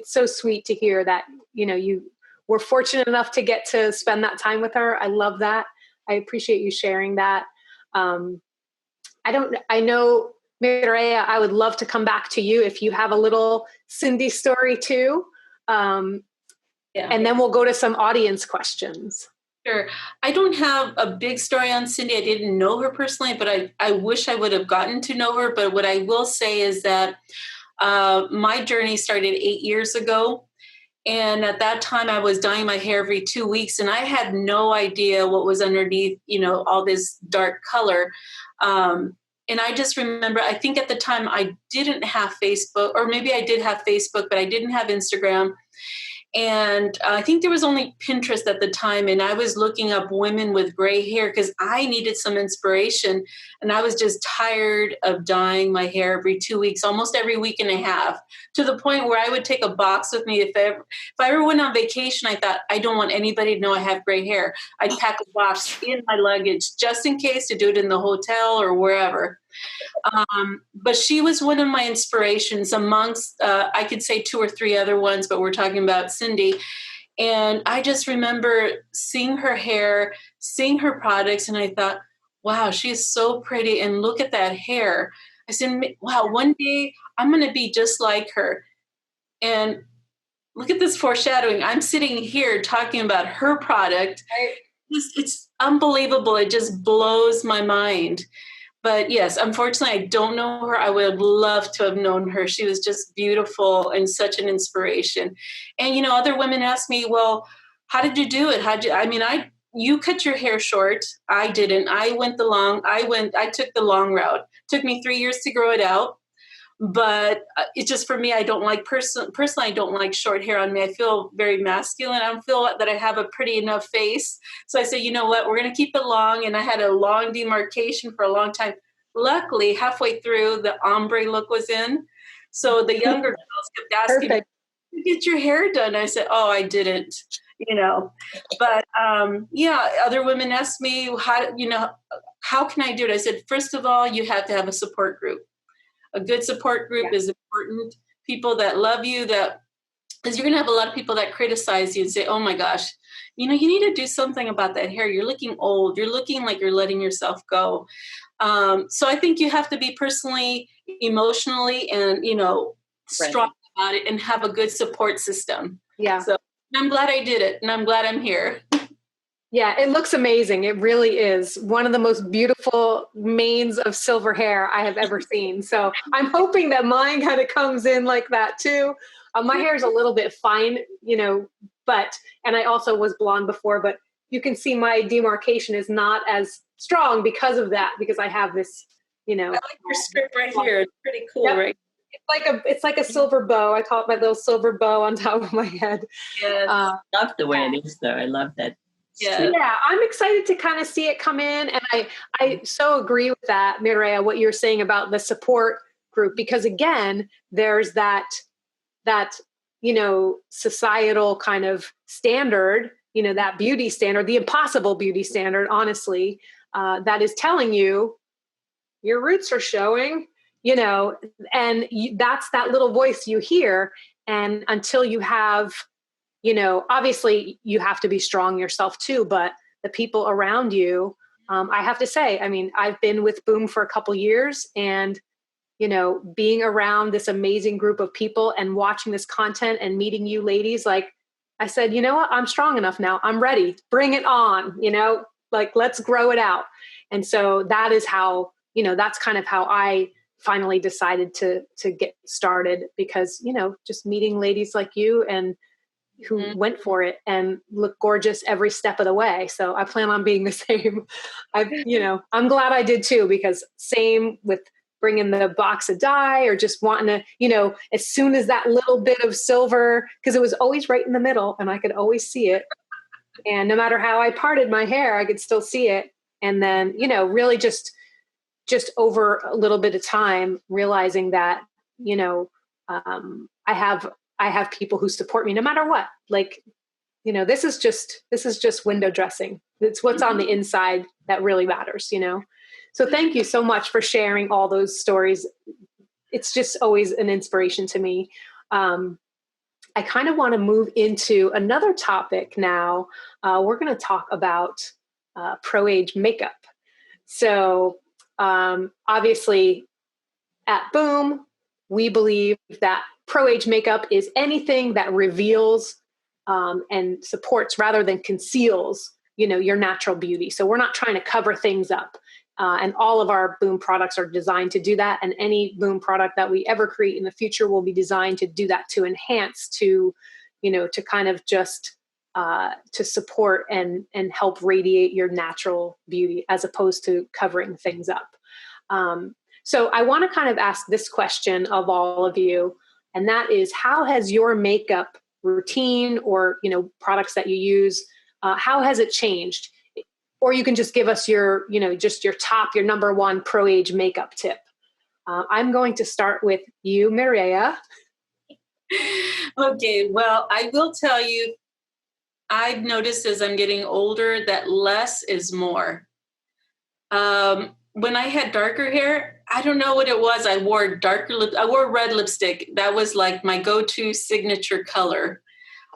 so sweet to hear that you were fortunate enough to get to spend that time with her. I love that. I appreciate you sharing that. I know, Mireya, I would love to come back to you if you have a little Cindy story too. And then we'll go to some audience questions. Sure. I don't have a big story on Cindy. I didn't know her personally, but I wish I would have gotten to know her. But what I will say is that my journey started 8 years ago. And at that time, I was dyeing my hair every 2 weeks, and I had no idea what was underneath, all this dark color. And I just remember, I think at the time I didn't have Facebook, or maybe I did have Facebook, but I didn't have Instagram. And I think there was only Pinterest at the time. And I was looking up women with gray hair because I needed some inspiration. And I was just tired of dyeing my hair every 2 weeks, almost every week and a half, to the point where I would take a box with me. If I ever went on vacation, I thought, I don't want anybody to know I have gray hair. I'd pack a box in my luggage just in case, to do it in the hotel or wherever. But she was one of my inspirations amongst, I could say 2 or 3 other ones, but we're talking about Cindy. And I just remember seeing her hair, seeing her products, and I thought, wow, she's so pretty. And look at that hair. I said, wow, one day I'm going to be just like her. And look at this foreshadowing. I'm sitting here talking about her product. It's unbelievable. It just blows my mind. But yes, unfortunately, I don't know her. I would love to have known her. She was just beautiful and such an inspiration. And, other women ask me, well, how did you do it? You cut your hair short. I didn't. I took the long route. It took me 3 years to grow it out. But it's just, for me, I don't like, personally, I don't like short hair on me. I feel very masculine. I don't feel that I have a pretty enough face. So I said, you know what, we're going to keep it long. And I had a long demarcation for a long time. Luckily, halfway through, the ombre look was in. So the younger girls kept asking, Perfect. Did you get your hair done? I said, oh, I didn't, But other women asked me, how can I do it? I said, first of all, you have to have a support group. A good support group is important. People that love you, because you're going to have a lot of people that criticize you and say, oh my gosh, you need to do something about that hair. You're looking old. You're looking like you're letting yourself go. So I think you have to be personally, emotionally, and, strong about it and have a good support system. Yeah. So I'm glad I did it, and I'm glad I'm here. Yeah, it looks amazing. It really is one of the most beautiful manes of silver hair I have ever seen. So I'm hoping that mine kind of comes in like that too. My hair is a little bit fine, and I also was blonde before, but you can see my demarcation is not as strong because of that, because I have this, I like your strip right here. It's pretty cool, Yep. right? It's like a silver bow. I call it my little silver bow on top of my head. Yes. I love the way it is, though. I love that. Yeah, I'm excited to kind of see it come in. And I so agree with that, Mireya, what you're saying about the support group, because again, there's that, societal kind of standard, that beauty standard, the impossible beauty standard, honestly, that is telling you your roots are showing, that's that little voice you hear. And until you have, obviously you have to be strong yourself too, but the people around you, I have to say, I mean, I've been with Boom for a couple years, and, being around this amazing group of people and watching this content and meeting you ladies, like I said, you know what, I'm strong enough now. I'm ready. Bring it on, let's grow it out. And so that is how, that's kind of how I finally decided to get started, because, just meeting ladies like you and who went for it and look gorgeous every step of the way. So I plan on being the same. I'm glad I did too, because same with bringing the box of dye or just wanting to, as soon as that little bit of silver, because it was always right in the middle and I could always see it. And no matter how I parted my hair, I could still see it. And then, really just over a little bit of time, realizing that, I have people who support me no matter what. Like, this is just window dressing. It's what's on the inside that really matters, So thank you so much for sharing all those stories. It's just always an inspiration to me. I kind of want to move into another topic now. We're going to talk about pro-age makeup. So obviously at Boom, we believe that pro-age makeup is anything that reveals and supports rather than conceals, your natural beauty. So we're not trying to cover things up. And all of our Boom products are designed to do that. And any Boom product that we ever create in the future will be designed to do that, to enhance, to kind of just to support and help radiate your natural beauty, as opposed to covering things up. So I want to kind of ask this question of all of you, and that is, how has your makeup routine or, products that you use, how has it changed? Or you can just give us your, just your number one pro-age makeup tip. I'm going to start with you, Mireya. Okay, well, I will tell you, I've noticed as I'm getting older that less is more. When I had darker hair, I don't know what it was. I wore red lipstick. That was like my go-to signature color.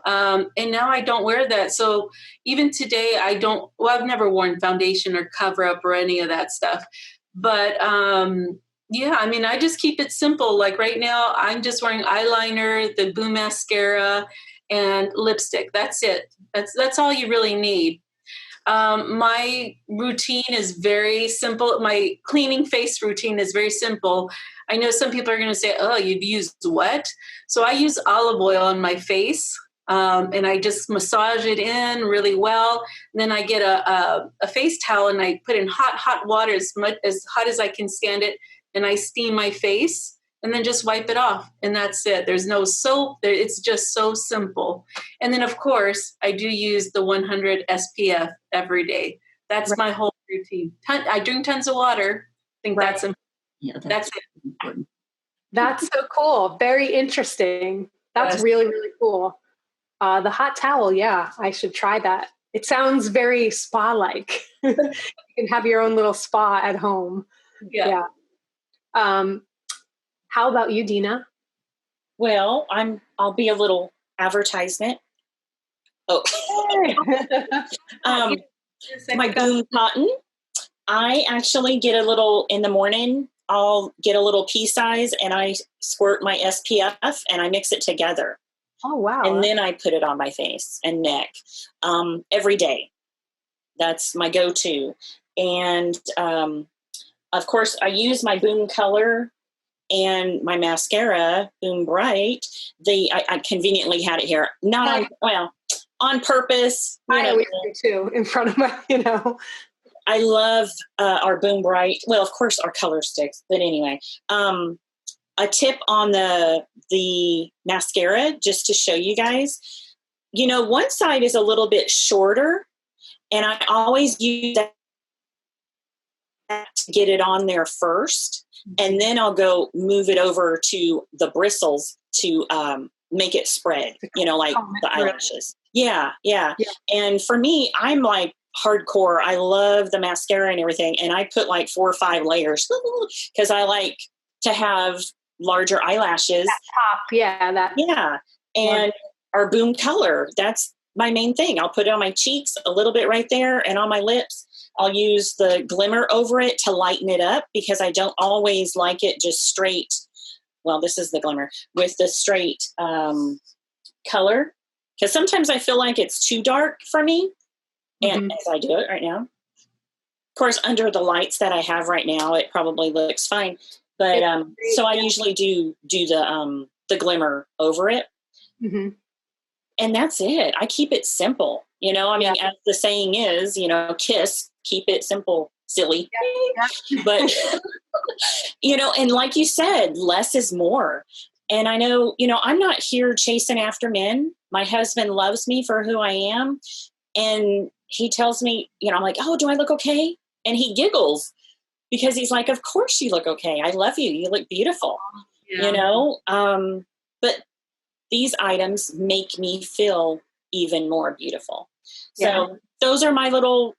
And now I don't wear that. So even today, I've never worn foundation or cover up or any of that stuff. But yeah, I mean, I just keep it simple. Like right now, I'm just wearing eyeliner, the Boom mascara, and lipstick. That's it. That's all you really need. My routine is very simple. My cleaning face routine is very simple. I know some people are going to say, oh, you've used what? So I use olive oil on my face, and I just massage it in really well. And then I get a face towel and I put in hot water, as hot as I can stand it. And I steam my face and then just wipe it off. And that's it. There's no soap. It's just so simple. And then, of course, I do use the 100 SPF every day. That's my whole routine. I drink tons of water. I think that's important. Yeah, that's it. Important. That's so cool. Very interesting. That's really, really cool. The hot towel. Yeah, I should try that. It sounds very spa-like. You can have your own little spa at home. Yeah. How about you, Dina? Well, I'll be a little advertisement. Oh, my Boom cotton. I actually get a little in the morning. I'll get a little pea size and I squirt my SPF and I mix it together. Oh, wow. And then I put it on my face and neck every day. That's my go-to. And of course, I use my Boom Color and my mascara, Boom Bright. I conveniently had it here. On purpose. I always do too, in front of my, I love our Boom Bright. Well, of course, our color sticks. But anyway, a tip on the mascara, just to show you guys. One side is a little bit shorter, and I always use that to get it on there first, and then I'll go move it over to the bristles to make it spread, like the eyelashes. Yeah. And for me, I'm like hardcore. I love the mascara and everything, and I put like 4 or 5 layers because I like to have larger eyelashes. That top, yeah. And our Boom Color, that's my main thing. I'll put it on my cheeks a little bit right there, and on my lips. I'll use the glimmer over it to lighten it up because I don't always like it just straight. Well, this is the glimmer with the straight color, because sometimes I feel like it's too dark for me. And as I do it right now, of course, under the lights that I have right now, it probably looks fine. But so I usually do the glimmer over it. Mm-hmm. And that's it. I keep it simple. As the saying is, kiss, keep it simple, silly. Yeah. But, and like you said, less is more. And I know, I'm not here chasing after men. My husband loves me for who I am. And he tells me, I'm like, oh, do I look okay? And he giggles because he's like, of course you look okay. I love you. You look beautiful, but these items make me feel even more beautiful. So those are my little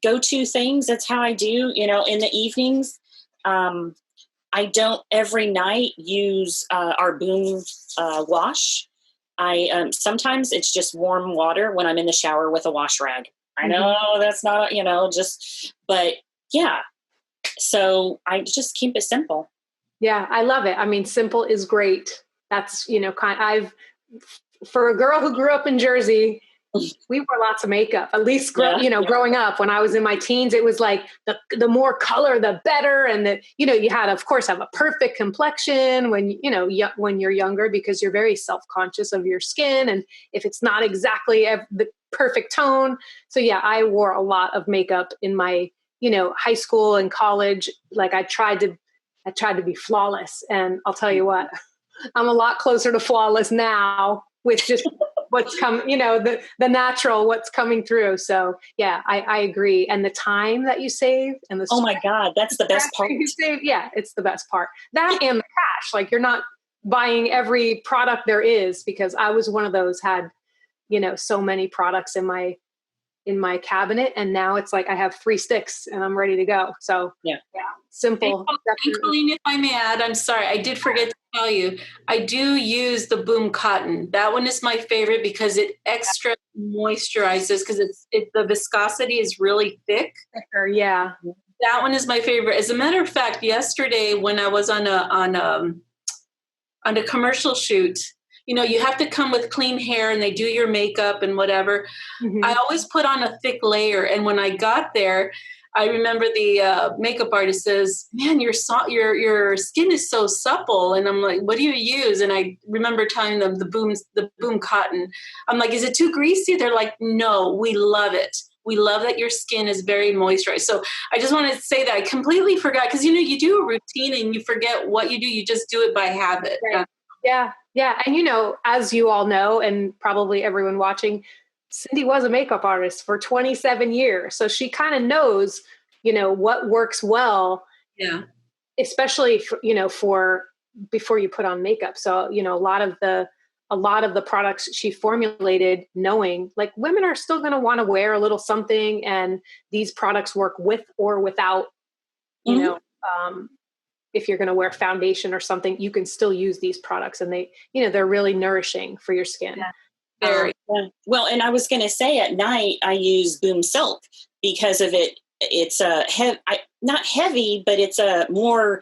go-to things. That's how I do, in the evenings. I don't every night use our Boom wash. I sometimes it's just warm water when I'm in the shower with a wash rag. I know that's not, but yeah. So I just keep it simple. Yeah, I love it. I mean, simple is great. That's, for a girl who grew up in Jersey, we wore lots of makeup, at least, growing up. When I was in my teens, it was like the more color, the better. And you had, of course, have a perfect complexion when you're younger, because you're very self-conscious of your skin. And if it's not exactly the perfect tone. So yeah, I wore a lot of makeup in my, high school and college. Like I tried to be flawless. And I'll tell you what, I'm a lot closer to flawless now with just what's come, the natural, what's coming through. So yeah, I agree. And the time that you save and oh my God, that's the best part. You save, yeah, it's the best part. That and the cash, like you're not buying every product there is, because I was one of those, had, so many products in my cabinet, and now it's like I have 3 sticks and I'm ready to go. So yeah, simple. And Colleen, if I may add, I'm sorry, I did forget to tell you, I do use the Boom Cotton. That one is my favorite because it extra moisturizes, because the viscosity is really thick. Thicker, yeah. That one is my favorite. As a matter of fact, yesterday when I was on a commercial shoot, you have to come with clean hair and they do your makeup and whatever. Mm-hmm. I always put on a thick layer. And when I got there, I remember the makeup artist says, man, your skin is so supple. And I'm like, what do you use? And I remember telling them the Boom Cotton. I'm like, is it too greasy? They're like, no, we love it. We love that your skin is very moisturized. So I just wanted to say that I completely forgot, because, you do a routine and you forget what you do. You just do it by habit. Right. Yeah. Yeah. And, as you all know, and probably everyone watching, Cindy was a makeup artist for 27 years. So she kind of knows, what works well. Yeah. Especially, for before you put on makeup. So, a lot of the products she formulated, knowing like women are still going to want to wear a little something, and these products work with or without, if you're going to wear foundation or something, you can still use these products, and they, they're really nourishing for your skin. Yeah. Very well. And I was going to say, at night I use Boomsilk because of it. It's not heavy, but it's more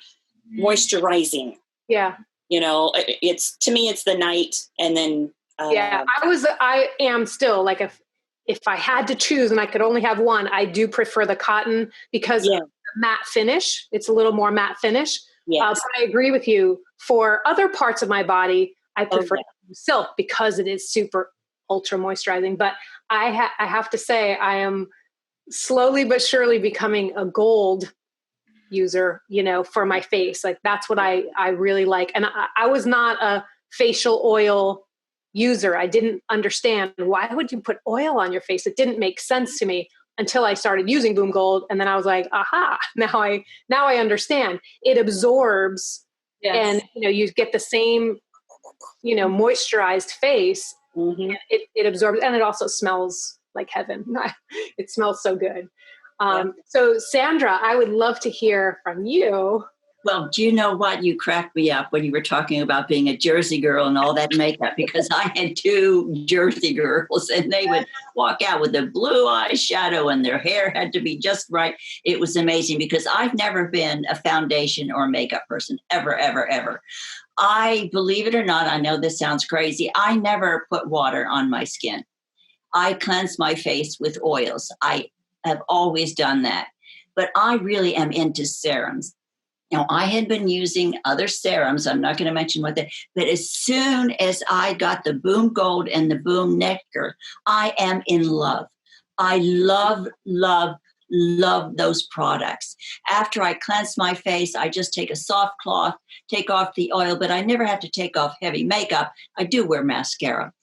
moisturizing. Yeah. It's, to me, it's the night and then Yeah, I am still like, if I had to choose and I could only have one, I do prefer the cotton because of the matte finish. It's a little more matte finish. Yes. But I agree with you. For other parts of my body, I prefer silk because it is super ultra moisturizing. But I have to say, I am slowly but surely becoming a gold user, for my face. Like that's what I really like. And I was not a facial oil user. I didn't understand, why would you put oil on your face? It didn't make sense to me until I started using Boom Gold. And then I was like, aha, now I understand. It absorbs and you get the same, moisturized face. Mm-hmm. And it absorbs, and it also smells like heaven. It smells so good. So Sandra, I would love to hear from you. Well, do you know what? You cracked me up when you were talking about being a Jersey girl and all that makeup, because I had two Jersey girls and they would walk out with a blue eyeshadow and their hair had to be just right. It was amazing because I've never been a foundation or makeup person, ever, ever, ever. I, believe it or not, I know this sounds crazy, I never put water on my skin. I cleanse my face with oils. I have always done that. But I really am into serums. Now, I had been using other serums. I'm not going to mention what they, but as soon as I got the Boom Gold and the Boom Nectar, I am in love. I love, love, love those products. After I cleanse my face, I just take a soft cloth, take off the oil, but I never have to take off heavy makeup. I do wear mascara.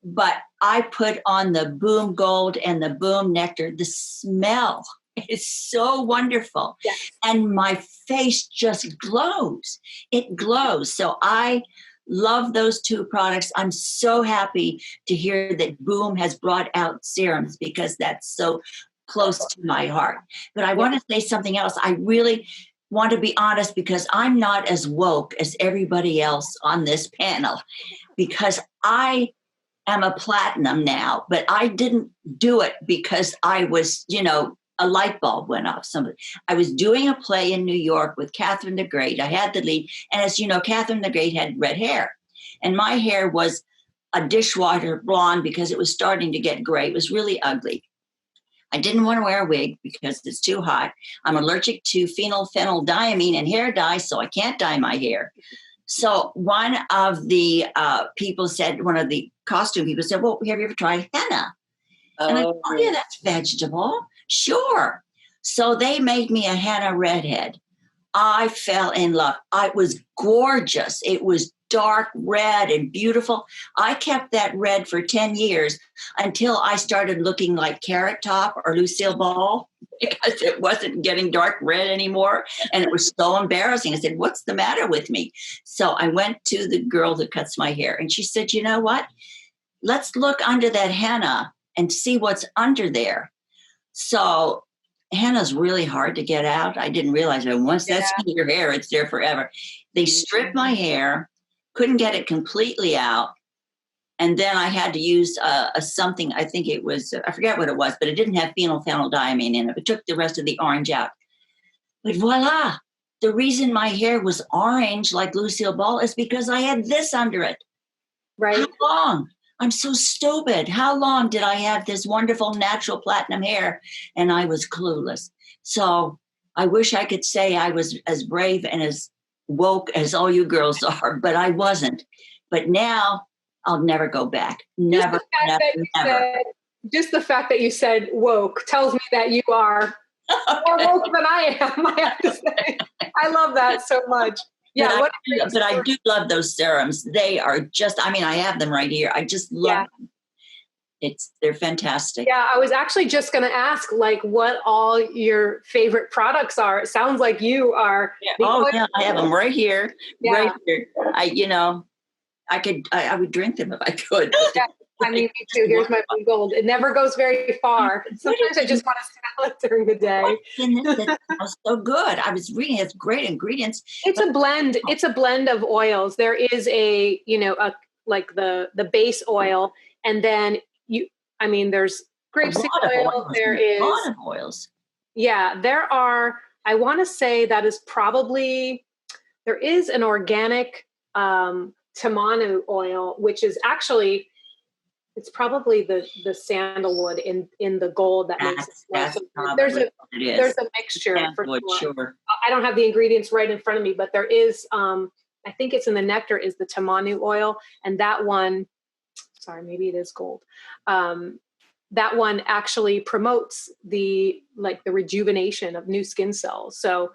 But I put on the Boom Gold and the Boom Nectar. The smell is so wonderful. Yes. And my face just glows. It glows. So I love those two products. I'm so happy to hear that Boom has brought out serums because that's so close to my heart. But I want to say something else. I really want to be honest because I'm not as woke as everybody else on this panel, because I am a platinum now, but I didn't do it because I was, a light bulb went off. I was doing a play in New York with Catherine the Great. I had the lead. And as you know, Catherine the Great had red hair. And my hair was a dishwater blonde because it was starting to get gray. It was really ugly. I didn't want to wear a wig because it's too hot. I'm allergic to phenyldiamine and hair dye, so I can't dye my hair. So one of the people said, one of the costume people said, well, have you ever tried henna? And I thought, oh, yeah, that's vegetable. Sure. So they made me a henna redhead. I fell in love. It was gorgeous. It was dark red and beautiful. I kept that red for 10 years until I started looking like Carrot Top or Lucille Ball because it wasn't getting dark red anymore. And it was so embarrassing. I said, what's the matter with me? So I went to the girl that cuts my hair and she said, you know what? Let's look under that henna and see what's under there. So henna's really hard to get out. I didn't realize that once that's in your hair, it's there forever. They stripped my hair, couldn't get it completely out. And then I had to use something, I think it was, I forget what it was, but it didn't have phenyldiamine in it. It took the rest of the orange out. But voila, the reason my hair was orange like Lucille Ball is because I had this under it. Right. How long? I'm so stupid. How long did I have this wonderful natural platinum hair? And I was clueless. So I wish I could say I was as brave and as woke as all you girls are, but I wasn't. But now I'll never go back. Never, never. Just the fact that you said woke tells me that you are more woke than I am, I have to say. I love that so much. Yeah, but I do love those serums. They are just, I have them right here. I just love them. They're fantastic. Yeah, I was actually just going to ask, what all your favorite products are. It sounds like you are. Yeah. I have them right here. Yeah. Right here. I would drink them if I could. Yeah. Me too. Here's my Boom Gold. It never goes very far. Sometimes I just want to smell it during the day. That smells so good. I was reading it's great ingredients. It's a blend. It's a blend of oils. There is the base oil, and then there's grapeseed oil. There is a lot of oils. Yeah, there are. I want to say that is probably there is an organic tamanu oil, which is actually, it's probably the sandalwood in the gold that makes it smell so good. There's a mixture for sure. I don't have the ingredients right in front of me, but there is, I think it's in the nectar, is the tamanu oil. And that one, sorry, maybe it is gold. That one actually promotes the rejuvenation of new skin cells. So,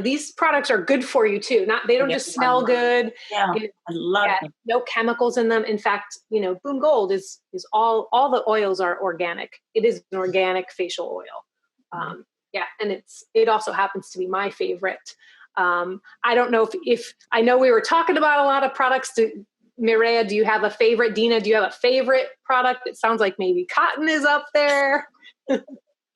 these products are good for you too. They don't just smell good. Yeah, I love them. No chemicals in them. In fact, Boom Gold is all the oils are organic. It is an organic facial oil. And it also happens to be my favorite. I don't know if I know we were talking about a lot of products. Mireya, do you have a favorite? Dina, do you have a favorite product? It sounds like maybe cotton is up there.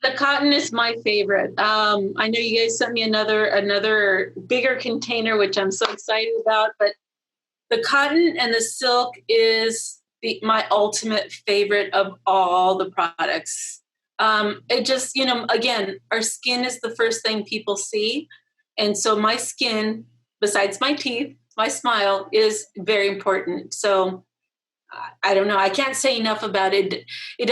The cotton is my favorite. I know you guys sent me another bigger container, which I'm so excited about, but the cotton and the silk is my ultimate favorite of all the products. It just, again, our skin is the first thing people see. And so my skin, besides my teeth, my smile is very important. So I don't know. I can't say enough about it. It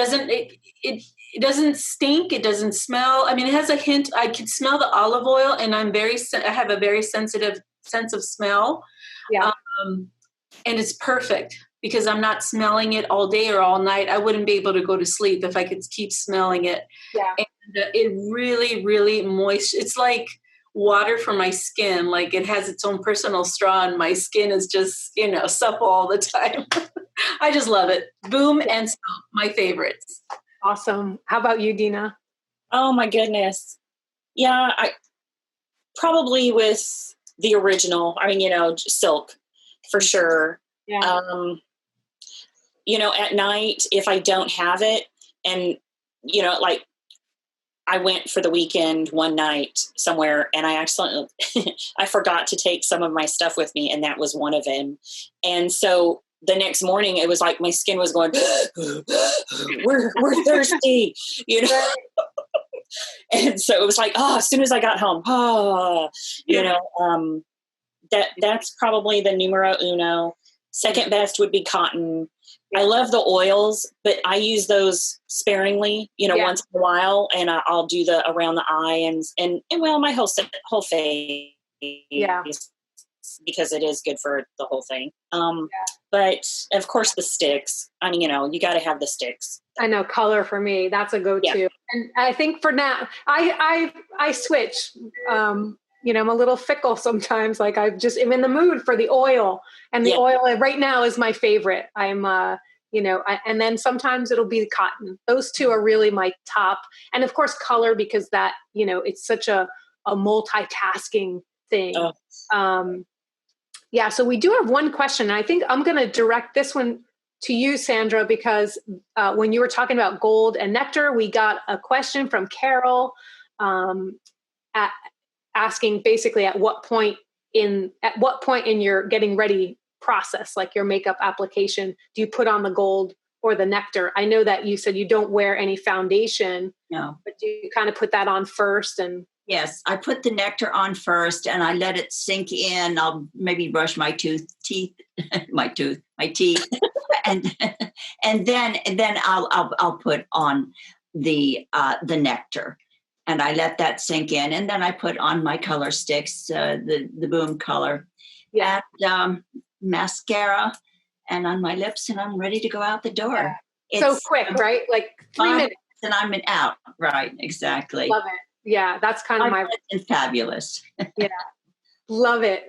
doesn't stink. It doesn't smell. I mean, it has a hint. I can smell the olive oil, and I have a very sensitive sense of smell. Yeah. And it's perfect because I'm not smelling it all day or all night. I wouldn't be able to go to sleep if I could keep smelling it. Yeah. And it really, really moist. It's like water for my skin. Like it has its own personal straw, and my skin is just, supple all the time. I just love it. Boom and Silk, my favorites. Awesome. How about you, Dina? Oh my goodness. Yeah, I probably with the original. I mean, Silk for sure. Yeah. At night, if I don't have it, and I went for the weekend one night somewhere, and I forgot to take some of my stuff with me, and that was one of them. And so the next morning, it was like my skin was going, we're thirsty, And so it was like, as soon as I got home, that's probably the numero uno. Second best would be cotton. I love the oils, but I use those sparingly, once in a while, and I'll do the around the eye and my whole face. Yeah. Because it is good for the whole thing. But of course the sticks, I mean, you got to have the sticks. I know color for me, that's a go-to. Yeah. And I think for now, I switch, I'm a little fickle sometimes. Like I'm in the mood for the oil, and the oil right now is my favorite. I'm, and then sometimes it'll be cotton. Those two are really my top. And of course color, because that, it's such a multitasking thing. So we do have one question. I think I'm going to direct this one to you, Sandra, because when you were talking about Gold and Nectar, we got a question from Carol asking basically at what point in your getting ready process, like your makeup application, do you put on the Gold or the Nectar? I know that you said you don't wear any foundation. No. But do you kind of put that on first? And yes, I put the Nectar on first, and I let it sink in. I'll maybe brush my teeth, and then I'll put on the Nectar, and I let that sink in, and then I put on my color sticks, the Boom color, and mascara, and on my lips, and I'm ready to go out the door. Yeah. So quick, right? Like 3 minutes, and I'm out. Right, exactly. Love it. Yeah, that's kind of fabulous. Yeah, love it.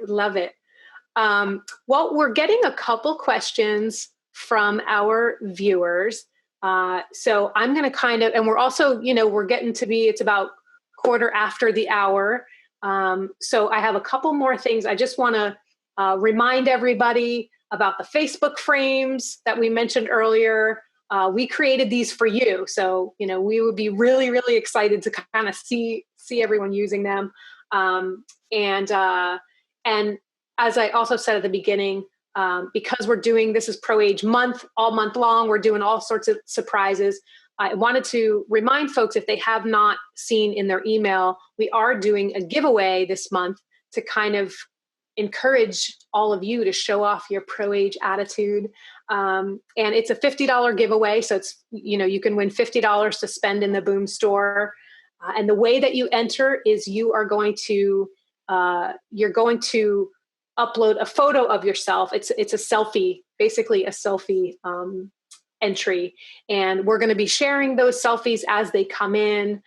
Well, we're getting a couple questions from our viewers. So I'm going to and we're also, we're getting to be, it's about 1:15 the hour. So I have a couple more things. I just want to remind everybody about the Facebook frames that we mentioned earlier. We created these for you. So, we would be really, really excited to kind of see everyone using them. And as I also said at the beginning, because we're doing, this is Pro Age Month, all month long, we're doing all sorts of surprises. I wanted to remind folks, if they have not seen in their email, we are doing a giveaway this month to kind of encourage all of you to show off your pro-age attitude. And it's a $50 giveaway. So it's, you can win $50 to spend in the Boom store. And the way that you enter is you're going to upload a photo of yourself. It's a selfie, basically a selfie entry. And we're going to be sharing those selfies as they come in.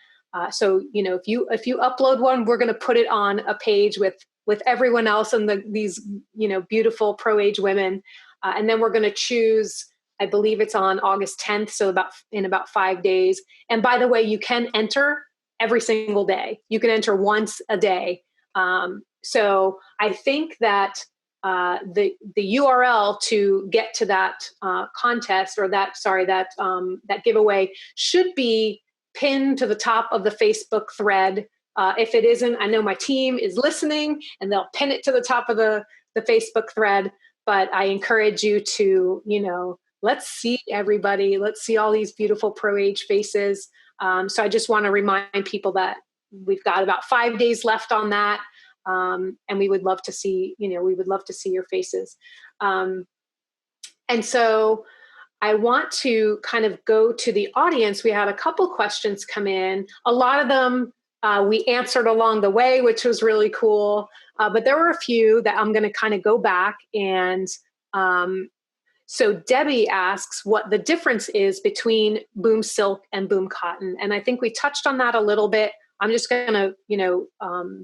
So, if you upload one, we're going to put it on a page with everyone else and these beautiful pro-age women. And then we're going to choose, I believe it's on August 10th. So in about 5 days. And by the way, you can enter every single day. You can enter once a day. So I think that the URL to get to that contest or that giveaway should be pinned to the top of the Facebook thread. If it isn't, I know my team is listening and they'll pin it to the top of the Facebook thread. But I encourage you to, let's see everybody. Let's see all these beautiful pro-age faces. So I just want to remind people that we've got about 5 days left on that. And we would love to see, your faces. And so I want to kind of go to the audience. We had a couple questions come in. A lot of them we answered along the way, which was really cool. But there were a few that I'm going to kind of go back. And so Debbie asks what the difference is between Boomsilk and Boom Cotton. And I think we touched on that a little bit. I'm just going to,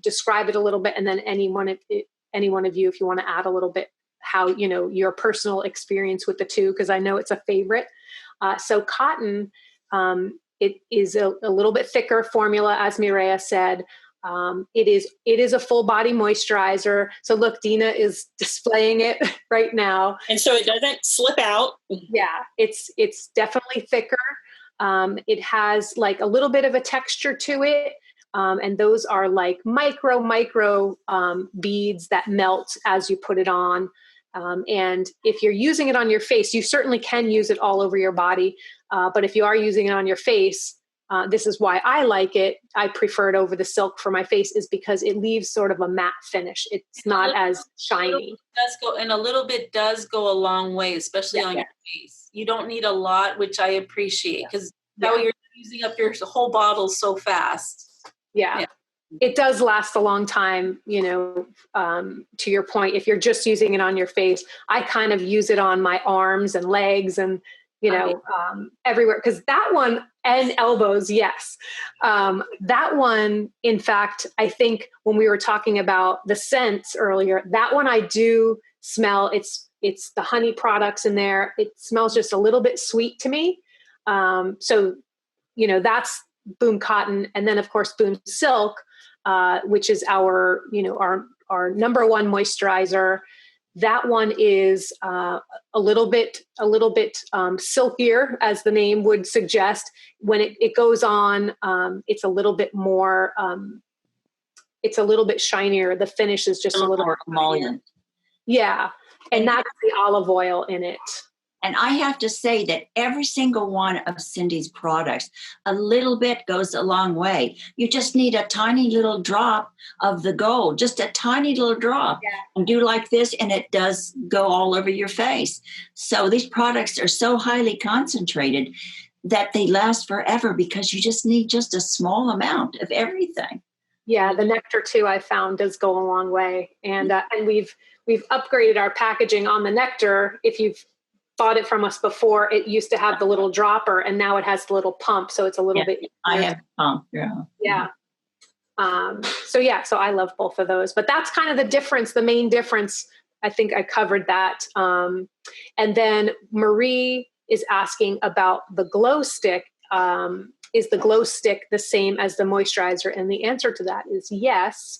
describe it a little bit. And then any one of you, if you want to add a little bit, how, your personal experience with the two, because I know it's a favorite. So cotton, it is a little bit thicker formula, as Mireya said. It is a full body moisturizer. So look, Dina is displaying it right now. And so it doesn't slip out. Yeah, it's definitely thicker. It has like a little bit of a texture to it. And those are like micro beads that melt as you put it on. And if you're using it on your face, you certainly can use it all over your body. But if you are using it on your face, this is why I like it. I prefer it over the silk for my face, is because it leaves sort of a matte finish. It's not as shiny. A little bit does go a long way, especially on your face. You don't need a lot, which I appreciate, because that way you're using up your whole bottle so fast. Yeah. It does last a long time, to your point. If you're just using it on your face, I kind of use it on my arms and legs and, everywhere. Because that one, and elbows, yes. That one, in fact, I think when we were talking about the scents earlier, that one I do smell. It's the honey products in there. It smells just a little bit sweet to me. So, that's Boom Cotton. And then, of course, Boom Silk, which is our number one moisturizer. That one is a little bit silkier, as the name would suggest. When it goes on, it's a little bit more, it's a little bit shinier. The finish is just a little more emollient. Yeah. And that's the olive oil in it. And I have to say that every single one of Cindy's products, a little bit goes a long way. You just need a tiny little drop of the gold, just a tiny little drop, and do like this, and it does go all over your face. So these products are so highly concentrated that they last forever, because you just need just a small amount of everything. Yeah, the nectar too, I found, does go a long way. And we've upgraded our packaging on the nectar. If you've bought it from us before, it used to have the little dropper, and now it has the little pump, so it's a little bit easier. I have pump. Yeah. So I love both of those, but that's kind of the difference, the main difference. I think I covered that. And then Marie is asking about the glow stick. Is the glow stick the same as the moisturizer? And the answer to that is yes.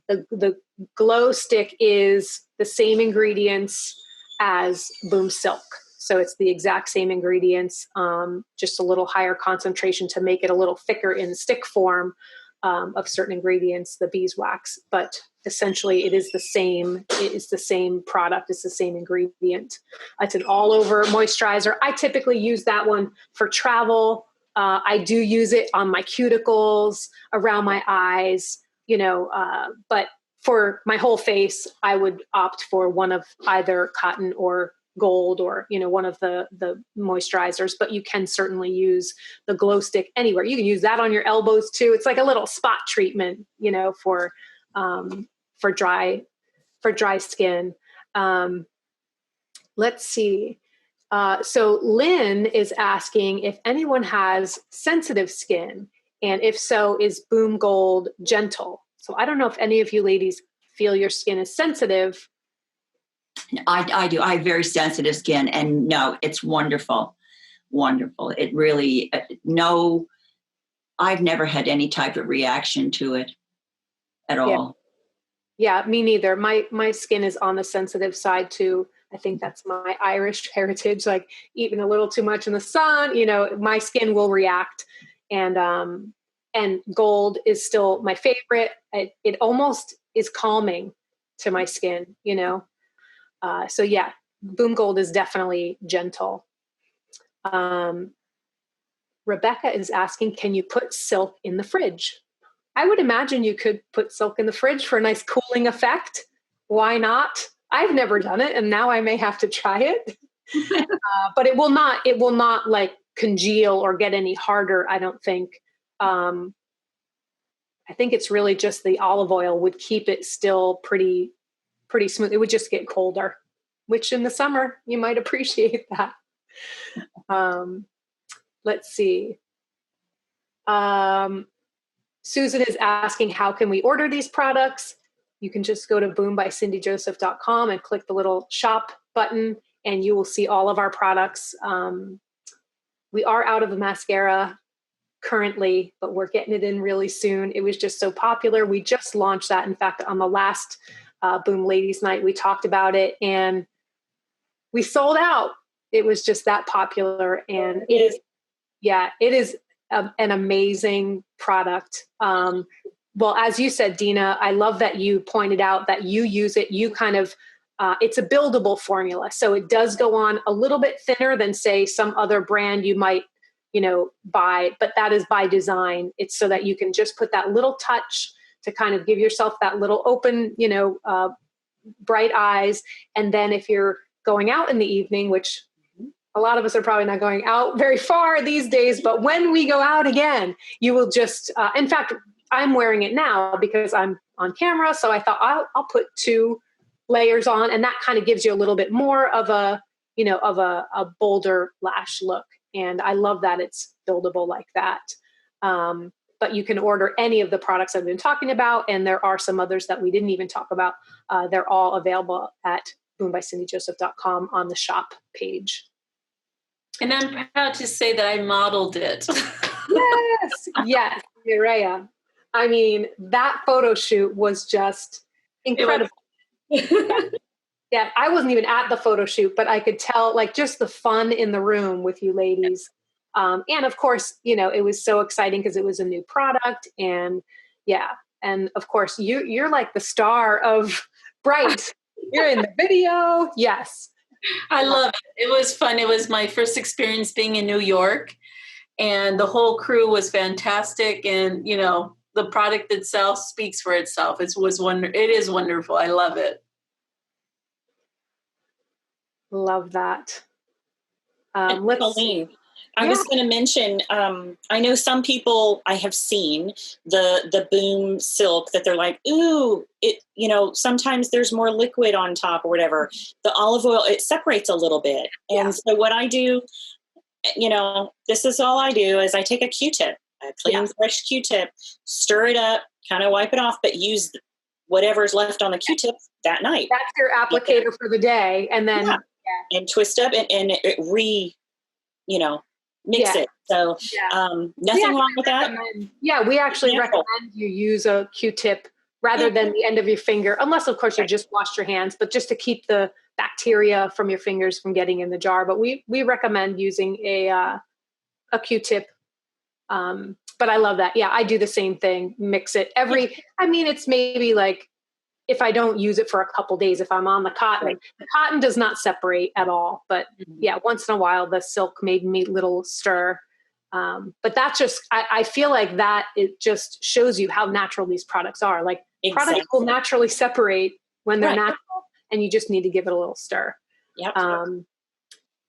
The glow stick is the same ingredients as Boomsilk. So it's the exact same ingredients, just a little higher concentration to make it a little thicker in stick form of certain ingredients, the beeswax. But essentially, it is the same. It is the same product. It's the same ingredient. It's an all-over moisturizer. I typically use that one for travel. I do use it on my cuticles, around my eyes, but for my whole face, I would opt for one of either cotton or gold, or, one of the moisturizers, but you can certainly use the glow stick anywhere. You can use that on your elbows too. It's like a little spot treatment, for dry skin. Let's see. So Lynn is asking if anyone has sensitive skin, and if so, is Boom Gold gentle? So I don't know if any of you ladies feel your skin is sensitive. I do. I have very sensitive skin, and no, it's wonderful. Wonderful. It really, I've never had any type of reaction to it at all. Yeah, me neither. My skin is on the sensitive side too. I think that's my Irish heritage, like even a little too much in the sun, my skin will react. And gold is still my favorite. It almost is calming to my skin, So yeah, Boom Gold is definitely gentle. Rebecca is asking, can you put silk in the fridge? I would imagine you could put silk in the fridge for a nice cooling effect. Why not? I've never done it, and now I may have to try it. But it will not like congeal or get any harder, I don't think. I think it's really just the olive oil would keep it still pretty smooth. It would just get colder, which in the summer you might appreciate that. Let's see. Susan is asking, how can we order these products? You can just go to boombycindyjoseph.com and click the little shop button, and you will see all of our products. We are out of the mascara currently, but we're getting it in really soon. It was just so popular. We just launched that. In fact, on the last Boom Ladies Night, we talked about it, and we sold out. It was just that popular, and it is an amazing product. Well, as you said, Dina, I love that you pointed out that you use it. You kind of, it's a buildable formula. So it does go on a little bit thinner than, say, some other brand you might, buy, but that is by design. It's so that you can just put that little touch to kind of give yourself that little open, bright eyes. And then if you're going out in the evening, which a lot of us are probably not going out very far these days, but when we go out again, you will just, in fact, I'm wearing it now because I'm on camera. So I thought I'll put 2 layers on, and that kind of gives you a little bit more of a bolder lash look. And I love that it's buildable like that. But you can order any of the products I've been talking about. And there are some others that we didn't even talk about. They're all available at boombycindyjoseph.com on the shop page. And I'm proud to say that I modeled it. Yes, Mireya. I mean, that photo shoot was just incredible. Yeah, I wasn't even at the photo shoot, but I could tell, like, just the fun in the room with you ladies. And of course, it was so exciting because it was a new product. And yeah, and of course, you're like the star of Bright. You're in the video. Yes. I love it. It was fun. It was my first experience being in New York, and the whole crew was fantastic. And, the product itself speaks for itself. It is wonderful. I love it. Love that. Colleen, I was going to mention, I know some people I have seen the Boomsilk that they're like, ooh, it, sometimes there's more liquid on top or whatever. The olive oil, it separates a little bit. And so what I do, this is all I do is I take a Q-tip, a clean, fresh Q-tip, stir it up, kind of wipe it off, but use whatever's left on the Q-tip that night. That's your applicator for the day. And then and twist up and it mix it. So nothing wrong with that. We actually recommend you use a Q-tip rather than the end of your finger, unless of course you just washed your hands, but just to keep the bacteria from your fingers from getting in the jar. But we recommend using a Q-tip. But I love that. Yeah, I do the same thing. Mix it it's maybe like, if I don't use it for a couple days, if I'm on the cotton does not separate at all. But once in a while, the silk made me little stir. But that's just, I feel like that it just shows you how natural these products are. Like Products will naturally separate when they're natural, and you just need to give it a little stir. Yep.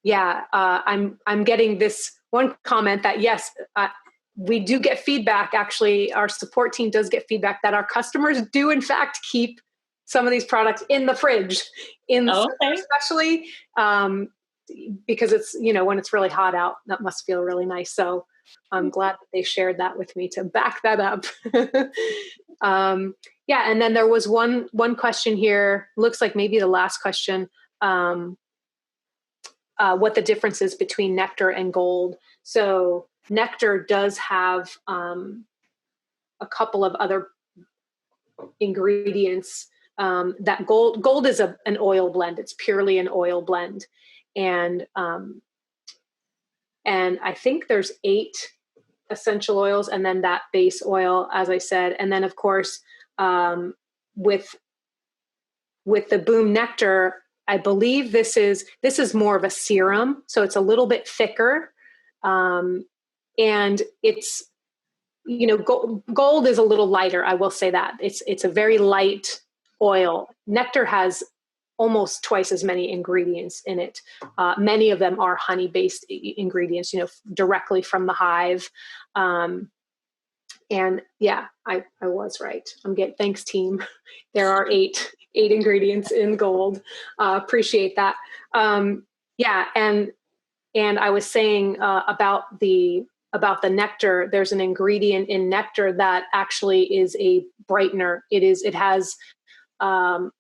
I'm getting this one comment that yes, we do get feedback. Actually, our support team does get feedback that our customers do in fact keep some of these products in the fridge, especially because it's, when it's really hot out, that must feel really nice. So I'm glad that they shared that with me to back that up. And then there was one question here, looks like maybe the last question, what the difference is between nectar and gold. So nectar does have a couple of other ingredients that gold is an oil blend. It's purely an oil blend. And I think there's 8 essential oils and then that base oil, as I said. And then of course, with the Boom Nectar, I believe this is more of a serum. So it's a little bit thicker. And it's, gold is a little lighter. I will say that it's a very light oil. Nectar has almost twice as many ingredients in it. Many of them are honey-based ingredients, directly from the hive. And yeah, I was right. Thanks team. There are 8 ingredients in gold. Appreciate that. And I was saying about the nectar, there's an ingredient in nectar that actually is a brightener. It has 30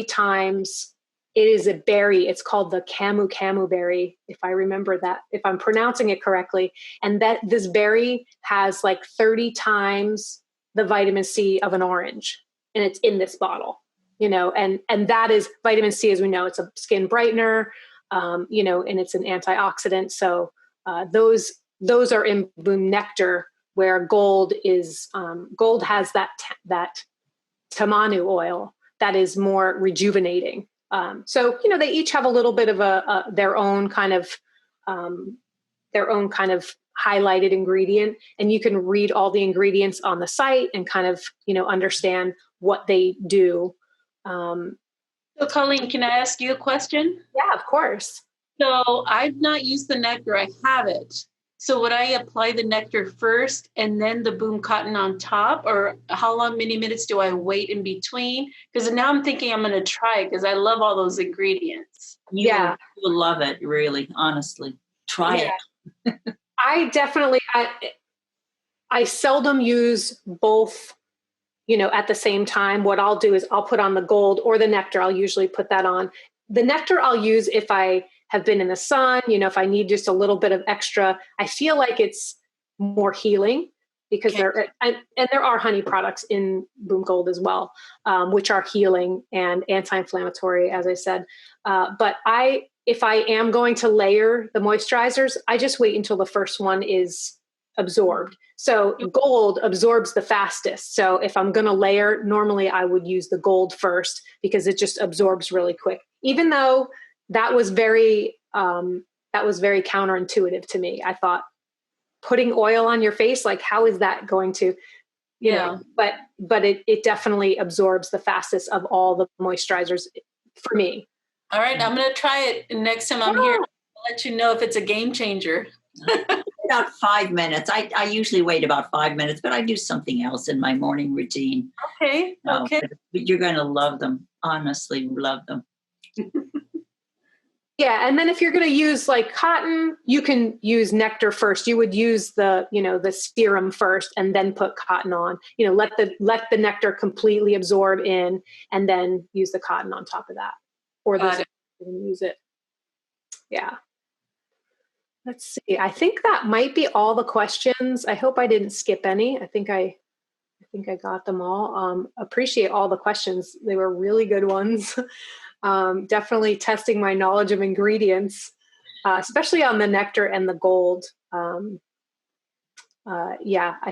times, it is a berry. It's called the camu berry, if I remember that, if I'm pronouncing it correctly. And that this berry has like 30 times the vitamin C of an orange. And it's in this bottle, and that is vitamin C, as we know, it's a skin brightener, and it's an antioxidant. So those are in Boom Nectar, where gold has that tamanu oil that is more rejuvenating. So they each have a little bit of their own kind of highlighted ingredient, and you can read all the ingredients on the site and kind of understand what they do. So Colleen, can I ask you a question? Yeah, of course. So I've not used the nectar. I have it. So would I apply the nectar first and then the Boom Cotton on top, or many minutes do I wait in between? Because now I'm thinking I'm going to try it because I love all those ingredients. You will love it, really, honestly. Try it. I definitely, I seldom use both, at the same time. What I'll do is I'll put on the gold or the nectar. I'll usually put that on. The nectar I'll use if I have been in the sun, if I need just a little bit of extra. I feel like it's more healing because there are honey products in Boom Gold as well, which are healing and anti-inflammatory, as I said. But if I am going to layer the moisturizers, I just wait until the first one is absorbed. So gold absorbs the fastest. So if I'm going to layer, normally I would use the gold first because it just absorbs really quick. Even though that was very counterintuitive to me. I thought putting oil on your face, like how is that going to, but it definitely absorbs the fastest of all the moisturizers for me. All right. I'm going to try it next time I'm here. I'll let you know if it's a game changer. About 5 minutes. I usually wait about 5 minutes, but I do something else in my morning routine. Okay. Okay. But you're going to love them. Honestly, love them. Yeah. And then if you're going to use like cotton, you can use nectar first. You would use the serum first and then put cotton on, let the nectar completely absorb in and then use the cotton on top of that, or use it. Yeah. Let's see. I think that might be all the questions. I hope I didn't skip any. I think I got them all. Appreciate all the questions. They were really good ones. Definitely testing my knowledge of ingredients, especially on the nectar and the gold. I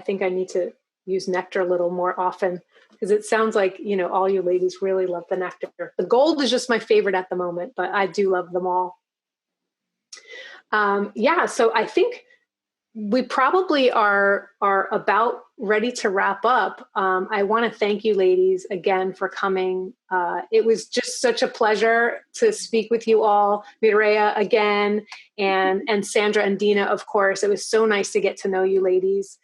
think I need to use nectar a little more often because it sounds like, all you ladies really love the nectar. The gold is just my favorite at the moment, but I do love them all. So I think we probably are about ready to wrap up. I want to thank you ladies again for coming. It was just such a pleasure to speak with you all. Mireya again, and Sandra and Dina, of course. It was so nice to get to know you ladies.